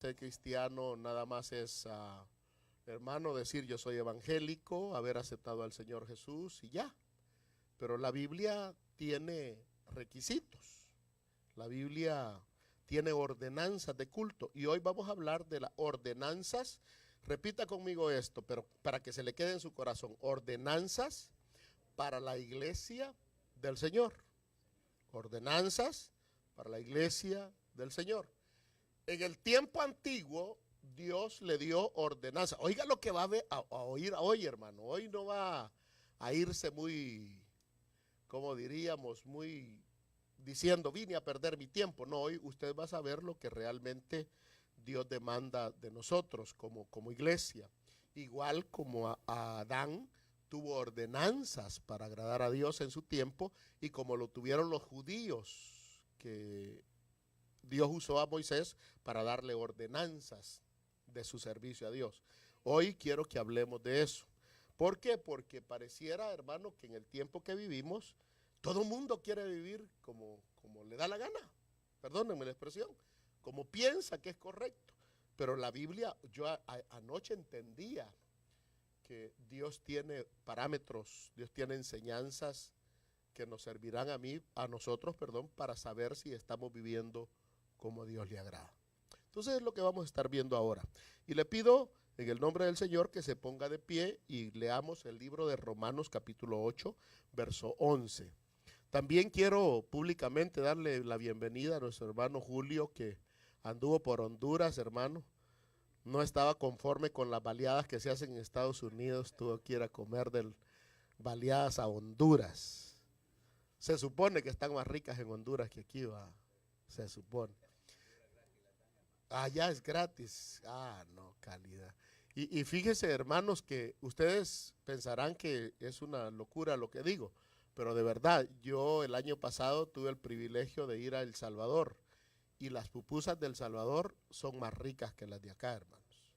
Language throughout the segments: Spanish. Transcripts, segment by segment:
usted cristiano, nada más es, hermano, decir yo soy evangélico, haber aceptado al Señor Jesús y ya. Pero la Biblia tiene requisitos. La Biblia tiene ordenanzas de culto. Y hoy vamos a hablar de las ordenanzas. Repita conmigo esto, pero para que se le quede en su corazón. Ordenanzas para la iglesia del Señor. Ordenanzas para la iglesia del Señor. En el tiempo antiguo, Dios le dio ordenanzas. Oiga lo que va a oír hoy, hermano. Hoy no va a irse muy, como diríamos, muy diciendo, vine a perder mi tiempo. No, hoy usted va a saber lo que realmente Dios demanda de nosotros como iglesia. Igual como a Adán tuvo ordenanzas para agradar a Dios en su tiempo, y como lo tuvieron los judíos, que Dios usó a Moisés para darle ordenanzas de su servicio a Dios. Hoy quiero que hablemos de eso. ¿Por qué? Porque pareciera, hermano, que en el tiempo que vivimos, todo el mundo quiere vivir como le da la gana, perdónenme la expresión, como piensa que es correcto. Pero la Biblia, yo anoche entendía que Dios tiene parámetros, Dios tiene enseñanzas que nos servirán a nosotros, para saber si estamos viviendo como Dios le agrada. Entonces es lo que vamos a estar viendo ahora. Y le pido en el nombre del Señor que se ponga de pie y leamos el libro de Romanos capítulo 8, verso 11. También quiero públicamente darle la bienvenida a nuestro hermano Julio, que anduvo por Honduras, hermano. No estaba conforme con las baleadas que se hacen en Estados Unidos, tuvo que ir a comer baleadas a Honduras. Se supone que están más ricas en Honduras que aquí, va, se supone. Allá es gratis. No, calidad. Y fíjese, hermanos, que ustedes pensarán que es una locura lo que digo, pero de verdad, yo el año pasado tuve el privilegio de ir a El Salvador, y las pupusas del Salvador son más ricas que las de acá, hermanos.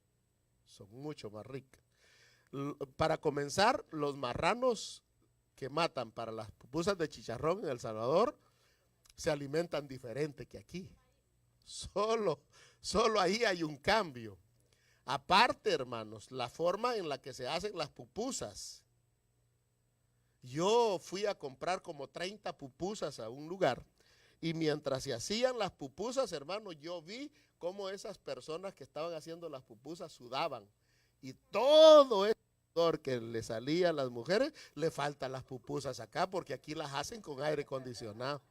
Son mucho más ricas. Para comenzar, los marranos que matan para las pupusas de chicharrón en El Salvador se alimentan diferente que aquí. Solo ahí hay un cambio. Aparte, hermanos, la forma en la que se hacen las pupusas. Yo fui a comprar como 30 pupusas a un lugar, y mientras se hacían las pupusas, hermano, yo vi cómo esas personas que estaban haciendo las pupusas sudaban, y todo ese sudor que le salía a las mujeres, le faltan las pupusas acá, porque aquí las hacen con aire acondicionado.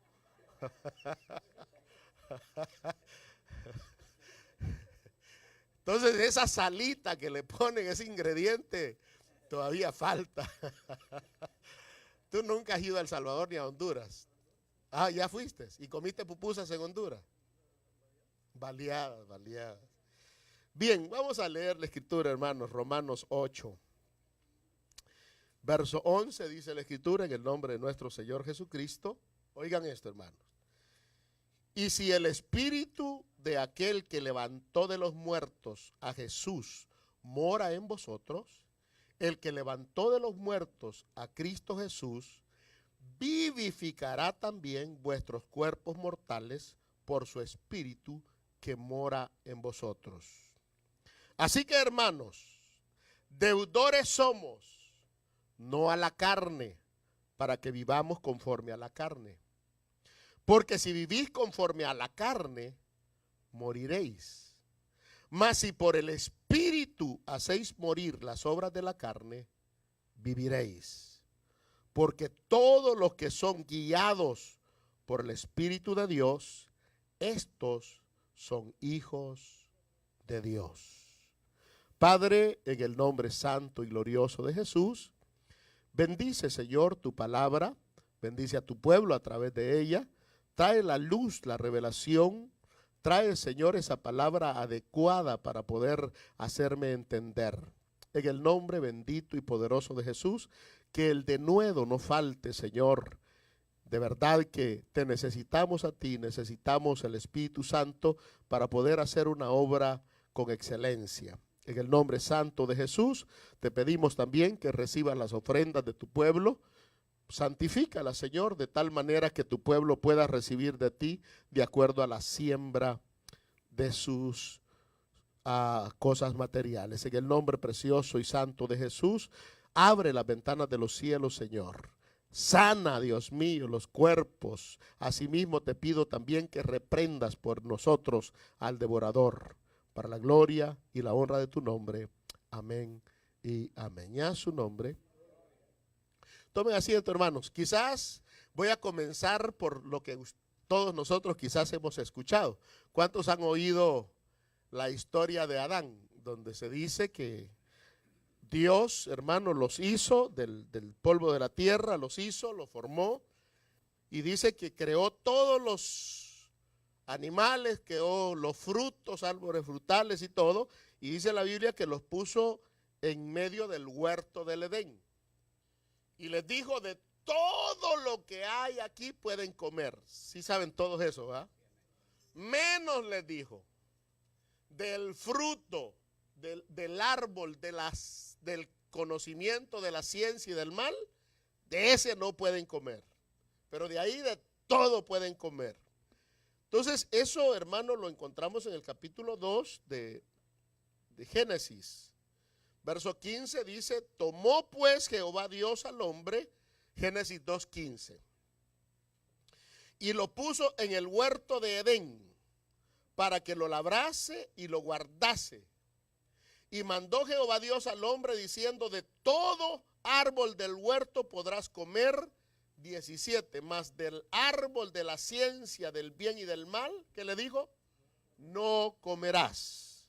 Entonces esa salita que le ponen, ese ingrediente, todavía falta. Tú nunca has ido a El Salvador ni a Honduras. Ya fuiste y comiste pupusas en Honduras. Baleadas. Bien, vamos a leer la escritura, hermanos. Romanos 8, verso 11, dice la escritura, en el nombre de nuestro Señor Jesucristo. Oigan esto, hermanos. Y si el espíritu de aquel que levantó de los muertos a Jesús mora en vosotros, el que levantó de los muertos a Cristo Jesús vivificará también vuestros cuerpos mortales por su espíritu que mora en vosotros. Así que, hermanos, deudores somos, no a la carne, para que vivamos conforme a la carne. Porque si vivís conforme a la carne, moriréis. Mas si por el espíritu hacéis morir las obras de la carne, viviréis. Porque todos los que son guiados por el Espíritu de Dios, estos son hijos de Dios. Padre, en el nombre santo y glorioso de Jesús, bendice, Señor, tu palabra, bendice a tu pueblo a través de ella, trae la luz, la revelación, trae, Señor, esa palabra adecuada para poder hacerme entender. En el nombre bendito y poderoso de Jesús, que el denuedo no falte, Señor. De verdad que te necesitamos a ti, necesitamos el Espíritu Santo para poder hacer una obra con excelencia. En el nombre santo de Jesús, te pedimos también que recibas las ofrendas de tu pueblo. Santifícala, Señor, de tal manera que tu pueblo pueda recibir de ti de acuerdo a la siembra de sus a cosas materiales. En el nombre precioso y santo de Jesús, abre las ventanas de los cielos, Señor. Sana, Dios mío, los cuerpos. Asimismo te pido también que reprendas por nosotros al devorador, para la gloria y la honra de tu nombre. Amén y amén. Y a su nombre. Tomen asiento, hermanos. Quizás voy a comenzar por lo que todos nosotros quizás hemos escuchado. ¿Cuántos han oído la historia de Adán, donde se dice que Dios, hermano, los hizo del polvo de la tierra, los hizo, los formó, y dice que creó todos los animales, creó los frutos, árboles frutales y todo, y dice la Biblia que los puso en medio del huerto del Edén. Y les dijo, de todo lo que hay aquí pueden comer. Sí saben todos eso, ¿verdad? Menos les dijo, del fruto, del árbol, del conocimiento, de la ciencia y del mal, de ese no pueden comer. Pero de ahí de todo pueden comer. Entonces eso, hermano, lo encontramos en el capítulo 2 de Génesis. Verso 15 dice, tomó pues Jehová Dios al hombre, Génesis 2:15, y lo puso en el huerto de Edén, para que lo labrase y lo guardase. Y mandó Jehová Dios al hombre diciendo, de todo árbol del huerto podrás comer, 17, mas del árbol de la ciencia del bien y del mal, ¿qué le dijo? No comerás.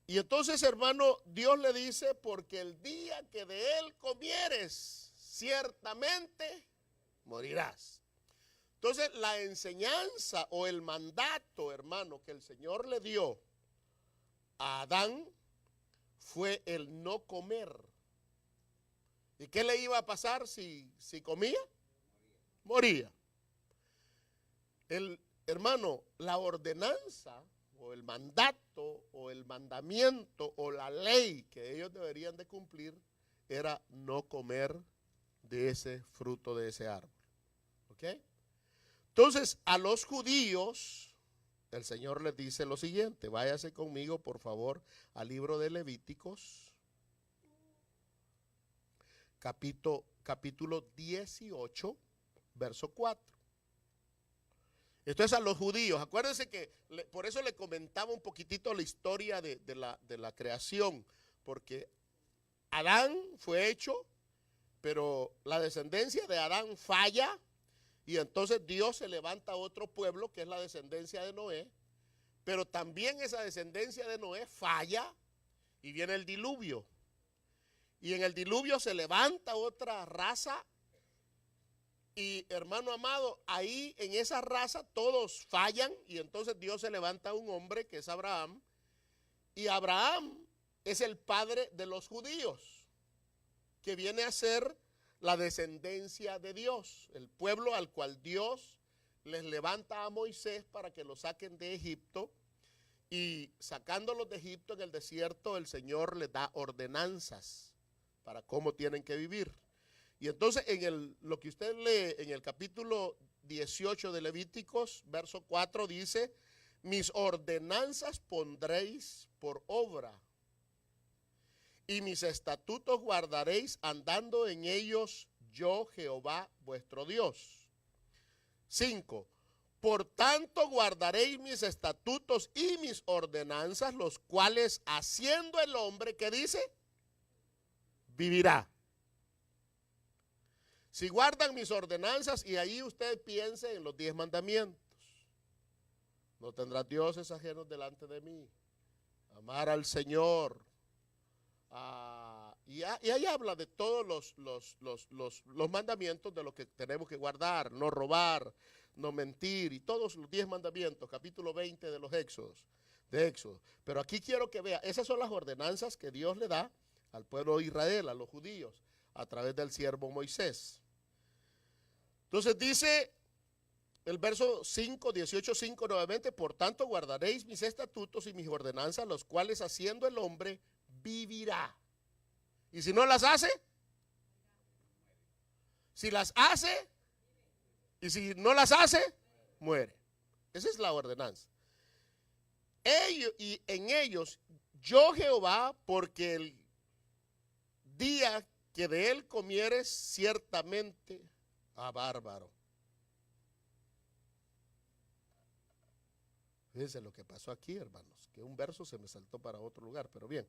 Y entonces, hermano, Dios le dice, porque el día que de él comieres, ciertamente morirás. Entonces, la enseñanza o el mandato, hermano, que el Señor le dio a Adán fue el no comer. ¿Y qué le iba a pasar si comía? Moría. Hermano, la ordenanza o el mandato o el mandamiento o la ley que ellos deberían de cumplir era no comer de ese fruto de ese árbol. ¿Ok? Entonces, a los judíos, el Señor les dice lo siguiente, váyase conmigo, por favor, al libro de Levíticos, capítulo 18, verso 4. Esto es a los judíos. Acuérdense que por eso le comentaba un poquitito la historia de la creación, porque Adán fue hecho, pero la descendencia de Adán falla, y entonces Dios se levanta otro pueblo que es la descendencia de Noé, pero también esa descendencia de Noé falla y viene el diluvio. Y en el diluvio se levanta otra raza y, hermano amado, ahí en esa raza todos fallan y entonces Dios se levanta un hombre que es Abraham, y Abraham es el padre de los judíos, que viene a ser la descendencia de Dios, el pueblo al cual Dios les levanta a Moisés para que lo saquen de Egipto, y sacándolos de Egipto en el desierto el Señor les da ordenanzas para cómo tienen que vivir. Y entonces lo que usted lee en el capítulo 18 de Levíticos, verso 4 dice, mis ordenanzas pondréis por obra y mis estatutos guardaréis andando en ellos yo Jehová vuestro Dios. 5. Por tanto guardaréis mis estatutos y mis ordenanzas, los cuales haciendo el hombre, ¿qué dice? Vivirá. Si guardan mis ordenanzas, y ahí usted piense en los 10 mandamientos. No tendrás dioses ajenos delante de mí. Amar al Señor. Y ahí habla de todos los mandamientos de lo que tenemos que guardar. No robar, no mentir, y todos los 10 mandamientos, capítulo 20 de los Éxodos. Pero aquí quiero que vea, esas son las ordenanzas que Dios le da al pueblo de Israel, a los judíos, a través del siervo Moisés. Entonces dice el verso 5, 18:5 nuevamente, por tanto guardaréis mis estatutos y mis ordenanzas, los cuales haciendo el hombre vivirá. Y si no las hace, si las hace, y si no las hace, muere. Esa es la ordenanza. ellos, y en ellos yo Jehová, porque el día que de él comieres ciertamente bárbaro. Fíjense lo que pasó aquí, hermanos, que un verso se me saltó para otro lugar, pero bien.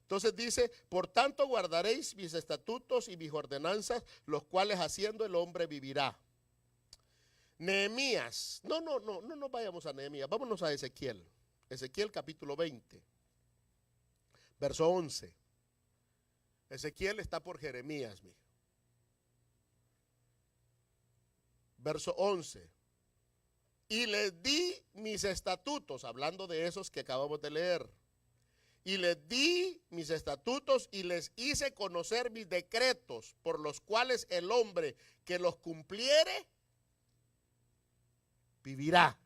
Entonces dice, por tanto guardaréis mis estatutos y mis ordenanzas, los cuales haciendo el hombre vivirá. Nehemías, no vayamos a Nehemías, vámonos a Ezequiel. Ezequiel capítulo 20, verso 11. Ezequiel está por Jeremías, mijo. Verso 11. Y les di mis estatutos, hablando de esos que acabamos de leer. Y les di mis estatutos y les hice conocer mis decretos, por los cuales el hombre que los cumpliere vivirá.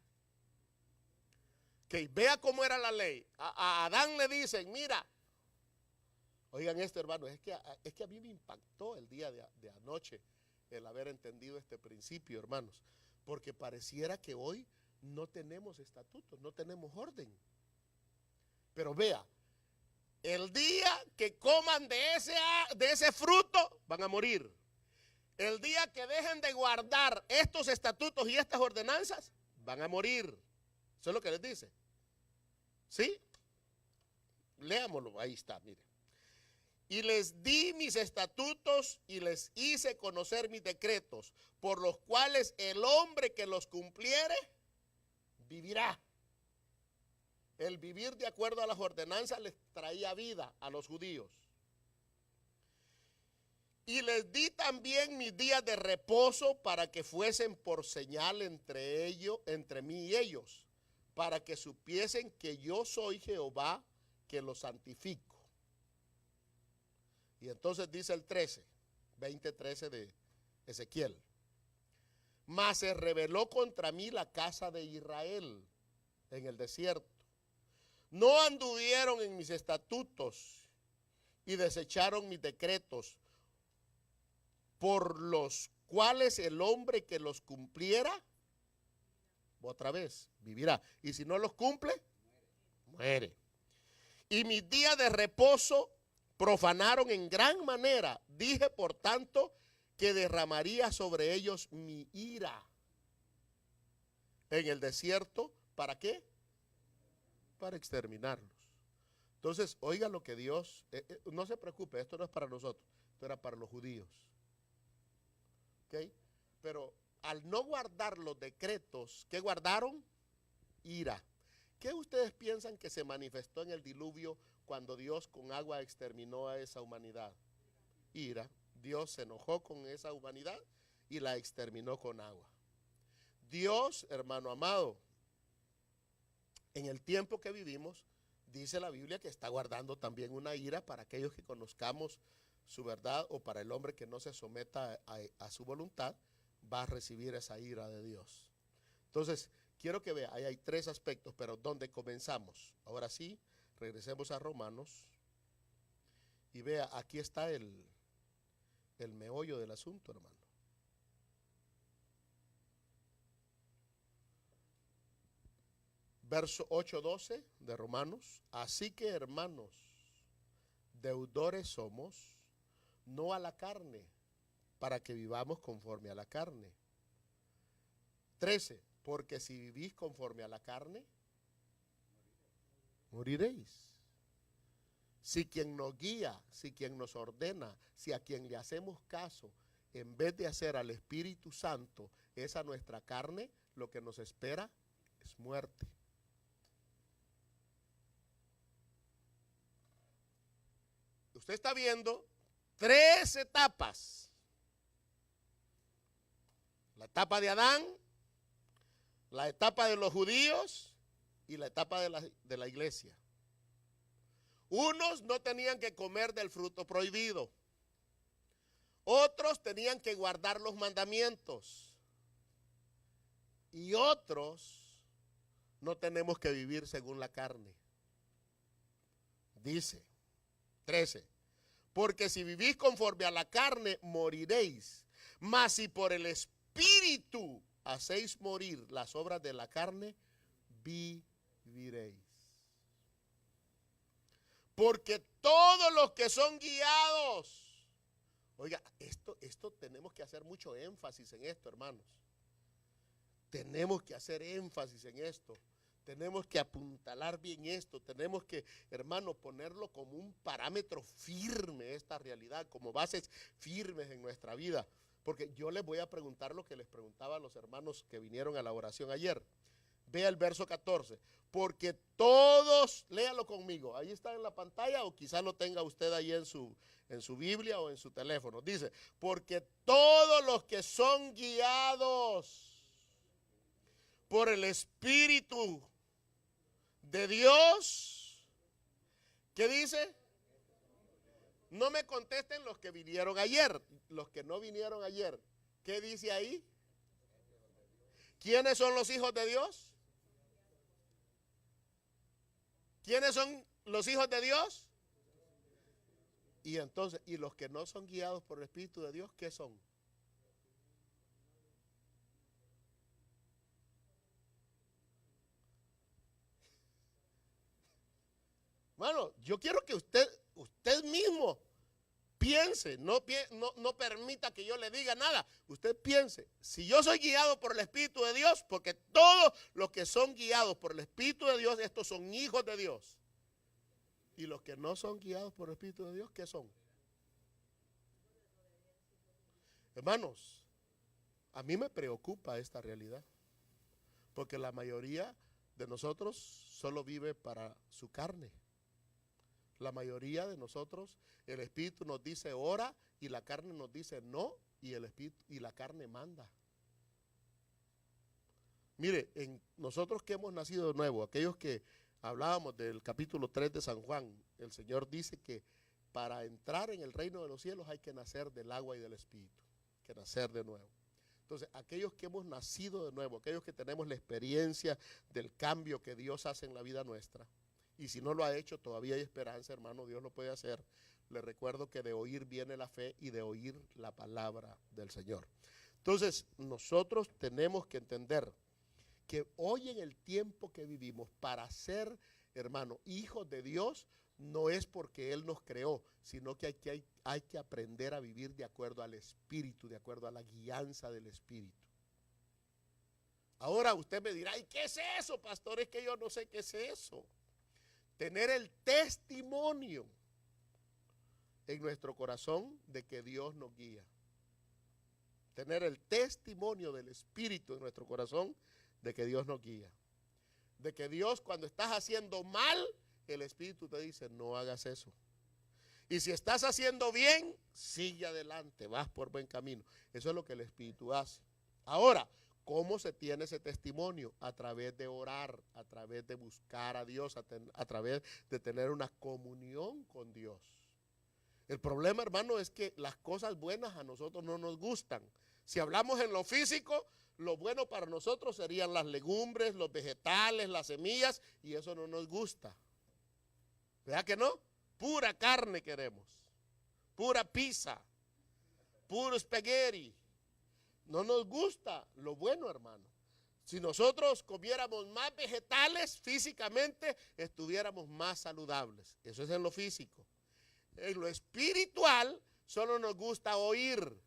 Que vea cómo era la ley. A Adán le dicen, mira, oigan esto, hermano, es que a mí me impactó el día de anoche el haber entendido este principio, hermanos, porque pareciera que hoy no tenemos estatutos, no tenemos orden. Pero vea, el día que coman de ese fruto van a morir. El día que dejen de guardar estos estatutos y estas ordenanzas, van a morir. Eso es lo que les dice. ¿Sí? Leámoslo, ahí está, mire. Y les di mis estatutos y les hice conocer mis decretos, por los cuales el hombre que los cumpliere vivirá. El vivir de acuerdo a las ordenanzas les traía vida a los judíos. Y les di también mis días de reposo para que fuesen por señal entre mí y ellos, para que supiesen que yo soy Jehová que los santifico. Y entonces dice el 20:13 de Ezequiel. Mas se rebeló contra mí la casa de Israel en el desierto. No anduvieron en mis estatutos y desecharon mis decretos, por los cuales el hombre que los cumpliera, otra vez, vivirá. Y si no los cumple, muere. Y mis días de reposo profanaron en gran manera. Dije, por tanto, que derramaría sobre ellos mi ira en el desierto. ¿Para qué? Para exterminarlos. Entonces, oiga lo que Dios, no se preocupe, esto no es para nosotros, esto era para los judíos. ¿Ok? Pero al no guardar los decretos, ¿qué guardaron? Ira. ¿Qué ustedes piensan que se manifestó en el diluvio cuando Dios con agua exterminó a esa humanidad? Ira. Dios se enojó con esa humanidad y la exterminó con agua. Dios, hermano amado, en el tiempo que vivimos, dice la Biblia que está guardando también una ira para aquellos que conozcamos su verdad, o para el hombre que no se someta a su voluntad, va a recibir esa ira de Dios. Entonces, quiero que vea, ahí hay 3 aspectos, pero ¿dónde comenzamos? Ahora sí, regresemos a Romanos y vea, aquí está el meollo del asunto, hermano. Verso 8:12 de Romanos. Así que, hermanos, deudores somos, no a la carne, para que vivamos conforme a la carne. 13, porque si vivís conforme a la carne, moriréis. Si quien nos guía, si quien nos ordena, si a quien le hacemos caso, en vez de hacer al Espíritu Santo, es a nuestra carne, lo que nos espera es muerte. Usted está viendo 3 etapas. La etapa de Adán, la etapa de los judíos y la etapa de la iglesia. Unos no tenían que comer del fruto prohibido. Otros tenían que guardar los mandamientos. Y otros no tenemos que vivir según la carne. Dice 13. Porque si vivís conforme a la carne, moriréis. Mas si por el Espíritu hacéis morir las obras de la carne, viviréis. Porque todos los que son guiados. Oiga, esto tenemos que hacer mucho énfasis en esto, hermanos. Tenemos que hacer énfasis en esto. Tenemos que apuntalar bien esto. Tenemos que, hermano, ponerlo como un parámetro firme, esta realidad, como bases firmes en nuestra vida. Porque yo les voy a preguntar lo que les preguntaba a los hermanos que vinieron a la oración ayer. Vea el verso 14. Porque todos, léalo conmigo, ahí está en la pantalla o quizás lo tenga usted ahí en su Biblia o en su teléfono. Dice, porque todos los que son guiados por el Espíritu de Dios, ¿qué dice? No me contesten los que vinieron ayer, los que no vinieron ayer. ¿Qué dice ahí? ¿Quiénes son los hijos de Dios? ¿Quiénes son los hijos de Dios? Y entonces, ¿y los que no son guiados por el Espíritu de Dios, qué son? Bueno, yo quiero que usted mismo piense, no permita que yo le diga nada. Usted piense, si yo soy guiado por el Espíritu de Dios, porque todos los que son guiados por el Espíritu de Dios, estos son hijos de Dios. Y los que no son guiados por el Espíritu de Dios, ¿qué son? Hermanos, a mí me preocupa esta realidad, porque la mayoría de nosotros solo vive para su carne. La mayoría de nosotros, el Espíritu nos dice ora y la carne nos dice no, y el Espíritu y la carne manda. Mire, nosotros que hemos nacido de nuevo, aquellos que hablábamos del capítulo 3 de San Juan, el Señor dice que para entrar en el reino de los cielos hay que nacer del agua y del Espíritu, que nacer de nuevo. Entonces, aquellos que hemos nacido de nuevo, aquellos que tenemos la experiencia del cambio que Dios hace en la vida nuestra, y si no lo ha hecho, todavía hay esperanza, hermano, Dios lo puede hacer. Le recuerdo que de oír viene la fe y de oír la palabra del Señor. Entonces, nosotros tenemos que entender que hoy en el tiempo que vivimos, para ser, hermano, hijos de Dios, no es porque Él nos creó, sino que hay que aprender a vivir de acuerdo al Espíritu, de acuerdo a la guianza del Espíritu. Ahora usted me dirá, ¿y qué es eso, pastor? Es que yo no sé qué es eso. Tener el testimonio en nuestro corazón de que Dios nos guía. Tener el testimonio del Espíritu en nuestro corazón de que Dios nos guía. De que Dios, cuando estás haciendo mal, el Espíritu te dice, no hagas eso. Y si estás haciendo bien, sigue adelante, vas por buen camino. Eso es lo que el Espíritu hace. Ahora, ¿cómo se tiene ese testimonio? A través de orar, a través de buscar a Dios, a través de tener una comunión con Dios. El problema, hermano, es que las cosas buenas a nosotros no nos gustan. Si hablamos en lo físico, lo bueno para nosotros serían las legumbres, los vegetales, las semillas, y eso no nos gusta. ¿Verdad que no? Pura carne queremos, pura pizza, puro espagueti. No nos gusta lo bueno, hermano. Si nosotros comiéramos más vegetales, físicamente estuviéramos más saludables. Eso es en lo físico. En lo espiritual, solo nos gusta oír,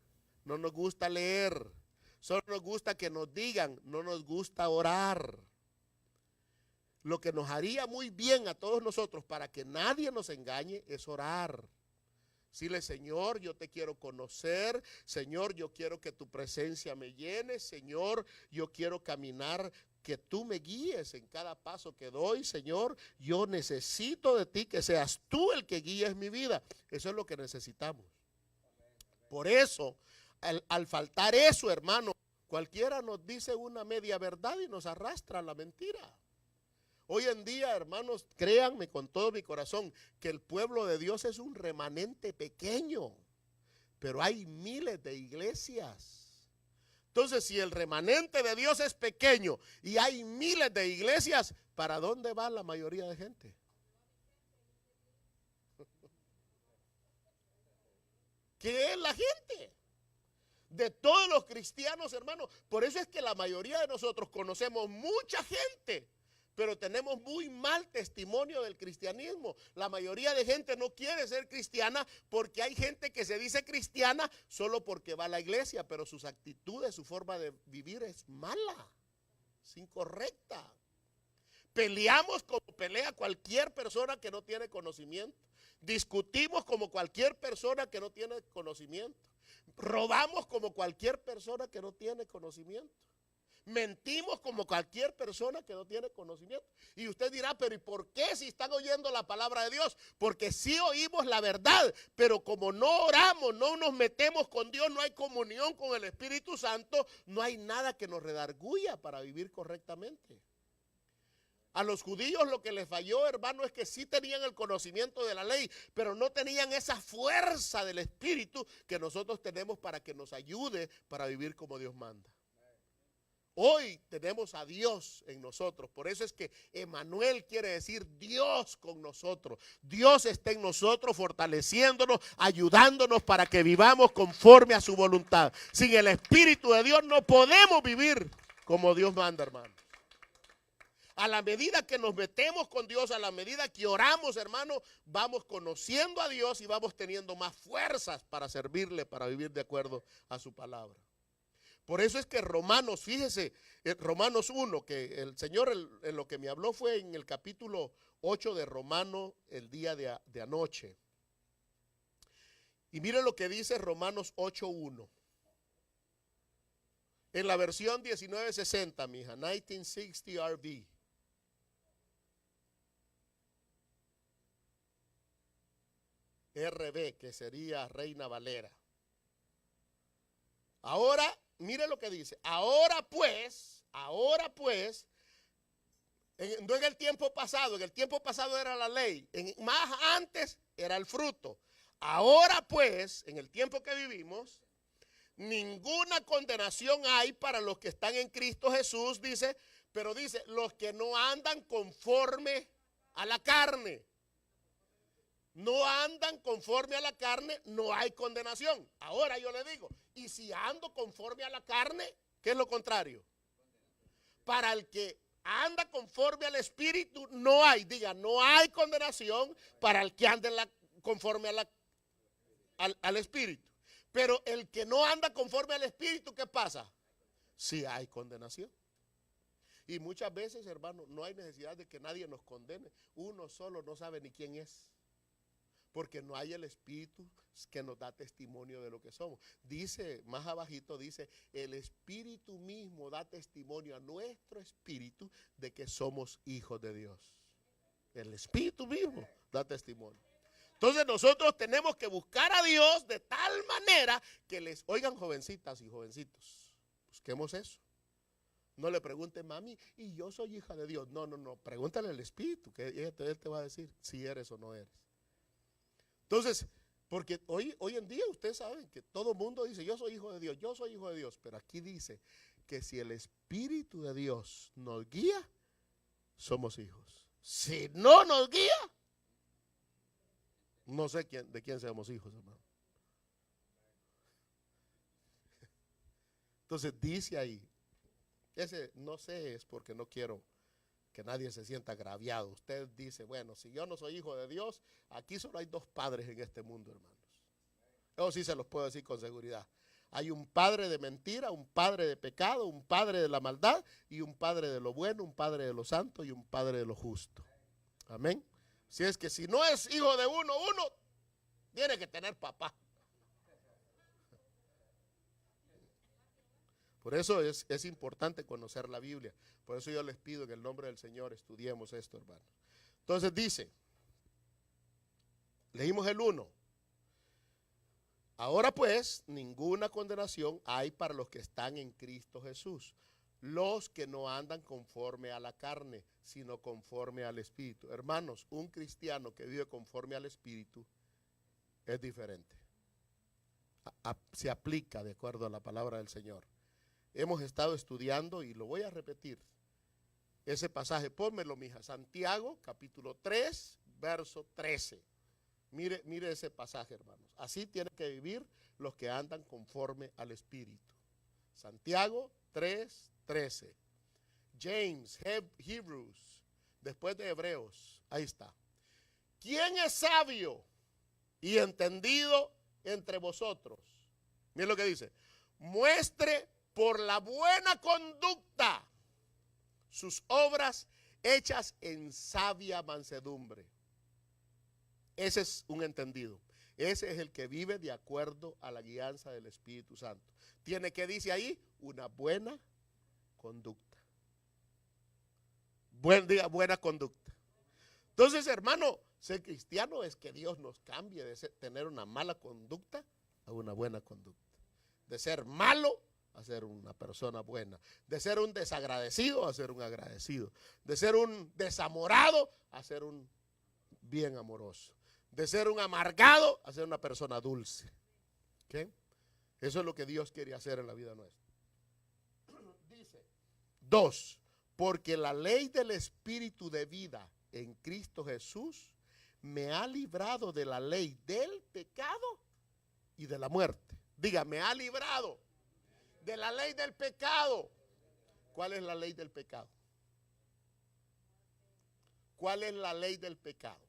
no nos gusta leer, solo nos gusta que nos digan, no nos gusta orar. Lo que nos haría muy bien a todos nosotros para que nadie nos engañe es orar. Dile, Señor, yo te quiero conocer. Señor, yo quiero que tu presencia me llene. Señor, yo quiero caminar, que tú me guíes en cada paso que doy. Señor, yo necesito de ti, que seas tú el que guíes mi vida. Eso es lo que necesitamos. Por eso, al faltar eso, hermano, cualquiera nos dice una media verdad y nos arrastra a la mentira. Hoy en día, hermanos, créanme con todo mi corazón que el pueblo de Dios es un remanente pequeño, pero hay miles de iglesias. Entonces, si el remanente de Dios es pequeño y hay miles de iglesias, ¿para dónde va la mayoría de gente? ¿Qué es la gente? De todos los cristianos, hermanos. Por eso es que la mayoría de nosotros conocemos mucha gente, pero tenemos muy mal testimonio del cristianismo. La mayoría de gente no quiere ser cristiana porque hay gente que se dice cristiana solo porque va a la iglesia, pero sus actitudes, su forma de vivir es mala, es incorrecta. Peleamos como pelea cualquier persona que no tiene conocimiento. Discutimos como cualquier persona que no tiene conocimiento. Robamos como cualquier persona que no tiene conocimiento. Mentimos como cualquier persona que no tiene conocimiento. Y usted dirá, pero ¿y por qué si están oyendo la palabra de Dios? Porque sí oímos la verdad, pero como no oramos, no nos metemos con Dios, no hay comunión con el Espíritu Santo, no hay nada que nos redarguya para vivir correctamente. A los judíos lo que les falló, hermano, es que sí tenían el conocimiento de la ley, pero no tenían esa fuerza del Espíritu que nosotros tenemos para que nos ayude para vivir como Dios manda. Hoy tenemos a Dios en nosotros, por eso es que Emmanuel quiere decir Dios con nosotros. Dios está en nosotros fortaleciéndonos, ayudándonos para que vivamos conforme a su voluntad. Sin el Espíritu de Dios no podemos vivir como Dios manda, hermano. A la medida que nos metemos con Dios, a la medida que oramos, hermano, vamos conociendo a Dios y vamos teniendo más fuerzas para servirle, para vivir de acuerdo a su palabra. Por eso es que Romanos, fíjese, Romanos 1, que el Señor en lo que me habló fue en el capítulo 8 de Romanos el día de anoche. Y mire lo que dice Romanos 8:1. En la versión 1960, mija, 1960 RV. RB, que sería Reina Valera. Ahora, mire lo que dice. Ahora pues, no en el tiempo pasado era la ley, más antes era el fruto. Ahora pues, en el tiempo que vivimos, ninguna condenación hay para los que están en Cristo Jesús, dice, pero dice, los que no andan conforme a la carne. No andan conforme a la carne, no hay condenación. Ahora yo le digo, y si ando conforme a la carne, ¿qué es lo contrario? Para el que anda conforme al Espíritu, no hay, diga, no hay condenación para el que ande conforme al Espíritu. Pero el que no anda conforme al Espíritu, ¿qué pasa? Sí hay condenación. Y muchas veces, hermano, no hay necesidad de que nadie nos condene. Uno solo no sabe ni quién es. Porque no hay el Espíritu que nos da testimonio de lo que somos. Dice, más abajito dice, el Espíritu mismo da testimonio a nuestro espíritu de que somos hijos de Dios. El Espíritu mismo da testimonio. Entonces nosotros tenemos que buscar a Dios de tal manera que les, oigan jovencitas y jovencitos, busquemos eso. No le pregunten, mami, y yo soy hija de Dios. No, pregúntale al Espíritu, que él te va a decir si eres o no eres. Entonces, porque hoy en día ustedes saben que todo el mundo dice, yo soy hijo de Dios, yo soy hijo de Dios. Pero aquí dice que si el Espíritu de Dios nos guía, somos hijos. Si no nos guía, no sé de quién seamos hijos, hermano. Entonces dice ahí, ese no sé, es porque no quiero que nadie se sienta agraviado. Usted dice, bueno, si yo no soy hijo de Dios, aquí solo hay dos padres en este mundo, hermanos. Eso sí se los puedo decir con seguridad. Hay un padre de mentira, un padre de pecado, un padre de la maldad y un padre de lo bueno, un padre de lo santo y un padre de lo justo. Amén. Si es que si no es hijo de uno tiene que tener papá. Por eso es importante conocer la Biblia. Por eso yo les pido en el nombre del Señor estudiemos esto, hermano. Entonces dice, leímos el 1. Ahora pues, ninguna condenación hay para los que están en Cristo Jesús. Los que no andan conforme a la carne, sino conforme al Espíritu. Hermanos, un cristiano que vive conforme al Espíritu es diferente. Se aplica de acuerdo a la palabra del Señor. Hemos estado estudiando y lo voy a repetir. Ese pasaje, pónmelo, mija. Santiago, capítulo 3, verso 13. Mire ese pasaje, hermanos. Así tienen que vivir los que andan conforme al Espíritu. Santiago 3, 13. James, Hebrews después de Hebreos, ahí está. ¿Quién es sabio y entendido entre vosotros? Miren lo que dice. Muestre por la buena conducta sus obras hechas en sabia mansedumbre. Ese es un entendido. Ese es el que vive de acuerdo a la guianza del Espíritu Santo. Tiene que, dice ahí, una buena conducta. Buena conducta. Entonces, hermano, ser cristiano es que Dios nos cambie de tener una mala conducta a una buena conducta. De ser malo a ser una persona buena. De ser un desagradecido a ser un agradecido. De ser un desamorado a ser un bien amoroso. De ser un amargado a ser una persona dulce. ¿Okay? Eso es lo que Dios quiere hacer en la vida nuestra. Dice, 2, porque la ley del Espíritu de vida en Cristo Jesús me ha librado de la ley del pecado y de la muerte. Diga, me ha librado de la ley del pecado. ¿Cuál es la ley del pecado? ¿Cuál es la ley del pecado?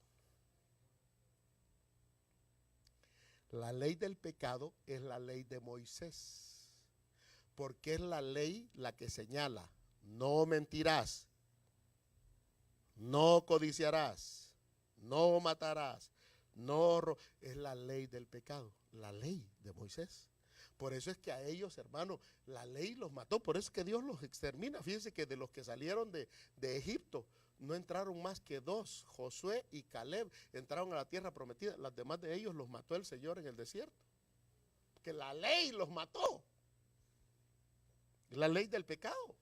La ley del pecado es la ley de Moisés, porque es la ley la que señala, no mentirás, no codiciarás, no matarás, es la ley del pecado, la ley de Moisés. Por eso es que a ellos, hermano, la ley los mató, por eso es que Dios los extermina. Fíjense que de los que salieron de Egipto, no entraron más que 2, Josué y Caleb, entraron a la tierra prometida. Las demás de ellos los mató el Señor en el desierto. Que la ley los mató. La ley del pecado.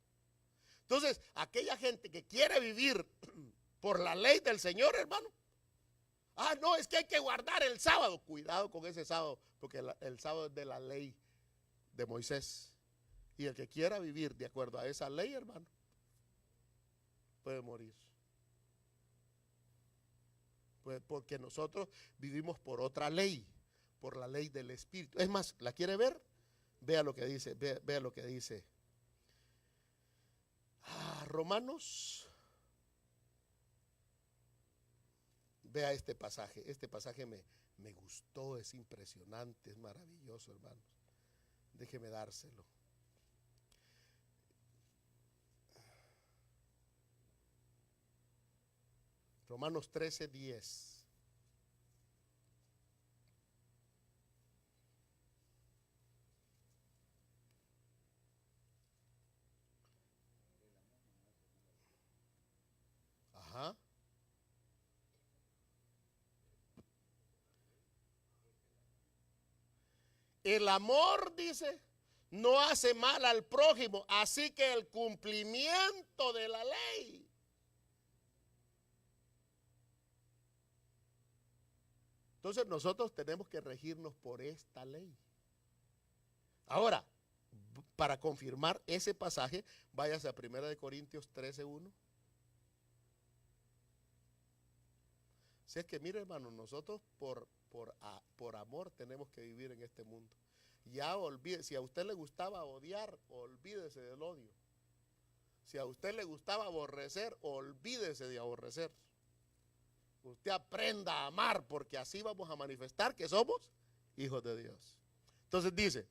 Entonces, aquella gente que quiere vivir por la ley del Señor, hermano. Ah, no, es que hay que guardar el sábado. Cuidado con ese sábado, porque el sábado es de la ley de Moisés. Y el que quiera vivir de acuerdo a esa ley, hermano, puede morir. Pues porque nosotros vivimos por otra ley, por la ley del Espíritu. Es más, ¿la quiere ver? Vea lo que dice, vea lo que dice. Romanos. Vea este pasaje me gustó, es impresionante, es maravilloso, hermanos. Déjeme dárselo. Romanos 13:10. Ajá. El amor, dice, no hace mal al prójimo, así que el cumplimiento de la ley. Entonces nosotros tenemos que regirnos por esta ley. Ahora, para confirmar ese pasaje, váyase a 1 Corintios 13:1. Si es que, mire, hermano, nosotros por amor tenemos que vivir en este mundo. Ya olvide, si a usted le gustaba odiar, olvídese del odio. Si a usted le gustaba aborrecer, olvídese de aborrecer. Usted aprenda a amar, porque así vamos a manifestar que somos hijos de Dios. Entonces dice,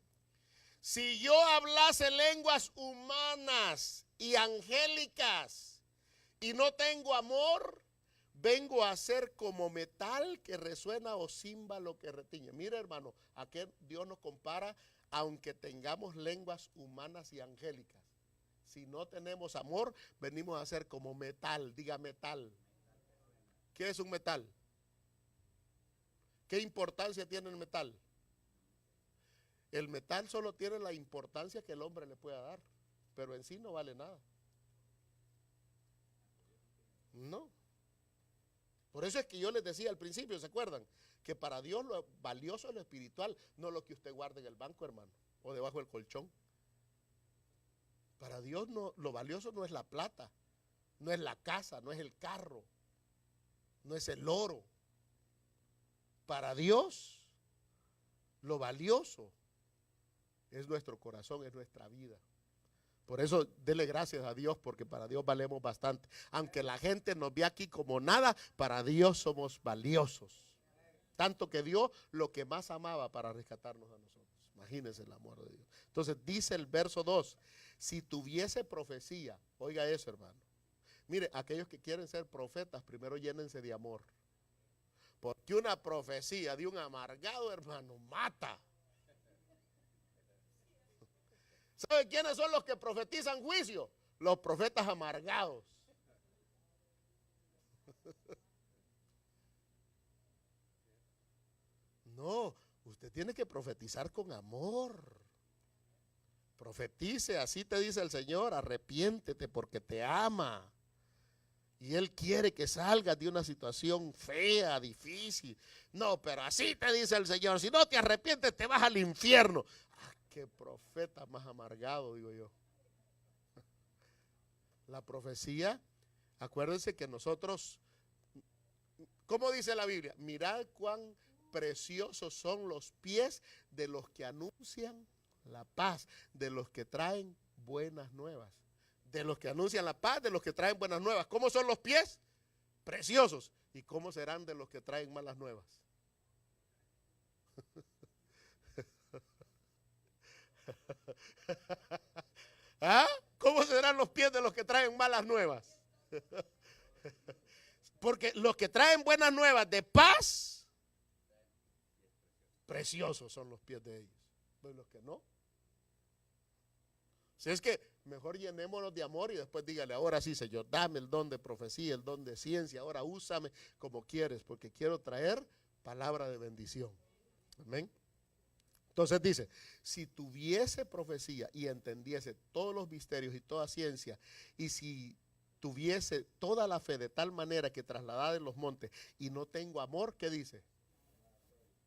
si yo hablase lenguas humanas y angélicas y no tengo amor, vengo a ser como metal que resuena o címbalo que retiñe. Mire, hermano, a qué Dios nos compara, aunque tengamos lenguas humanas y angélicas. Si no tenemos amor, venimos a ser como metal. Diga metal. ¿Qué es un metal? ¿Qué importancia tiene el metal? El metal solo tiene la importancia que el hombre le pueda dar, pero en sí no vale nada. No. Por eso es que yo les decía al principio, ¿se acuerdan? Que para Dios lo valioso es lo espiritual, no lo que usted guarda en el banco, hermano, o debajo del colchón. Para Dios no, lo valioso no es la plata, no es la casa, no es el carro, no es el oro. Para Dios, lo valioso es nuestro corazón, es nuestra vida. Por eso dele gracias a Dios, porque para Dios valemos bastante. Aunque la gente nos ve aquí como nada, para Dios somos valiosos. Tanto que dio lo que más amaba para rescatarnos a nosotros. Imagínense el amor de Dios. Entonces dice el verso 2, si tuviese profecía, oiga eso, hermano. Mire, aquellos que quieren ser profetas, primero llénense de amor. Porque una profecía de un amargado, hermano, mata. ¿Sabe quiénes son los que profetizan juicio? Los profetas amargados. No, usted tiene que profetizar con amor. Profetice, así te dice el Señor, arrepiéntete porque te ama. Y Él quiere que salgas de una situación fea, difícil. No, pero así te dice el Señor, si no te arrepientes te vas al infierno. Ah, qué profeta más amargado, digo yo. La profecía, acuérdense que nosotros, ¿cómo dice la Biblia? Mirad cuán preciosos son los pies de los que anuncian la paz, de los que traen buenas nuevas. De los que anuncian la paz, de los que traen buenas nuevas. ¿Cómo son los pies? Preciosos. ¿Y cómo serán de los que traen malas nuevas? ¿Ah? ¿Cómo serán los pies de los que traen malas nuevas? Porque los que traen buenas nuevas de paz, preciosos son los pies de ellos. Pues los que no. Si es que mejor llenémonos de amor y después dígale, ahora sí, Señor, dame el don de profecía, el don de ciencia, ahora úsame como quieres, porque quiero traer palabra de bendición. Amén. Entonces dice, si tuviese profecía y entendiese todos los misterios y toda ciencia, y si tuviese toda la fe de tal manera que trasladada en los montes y no tengo amor, ¿qué dice?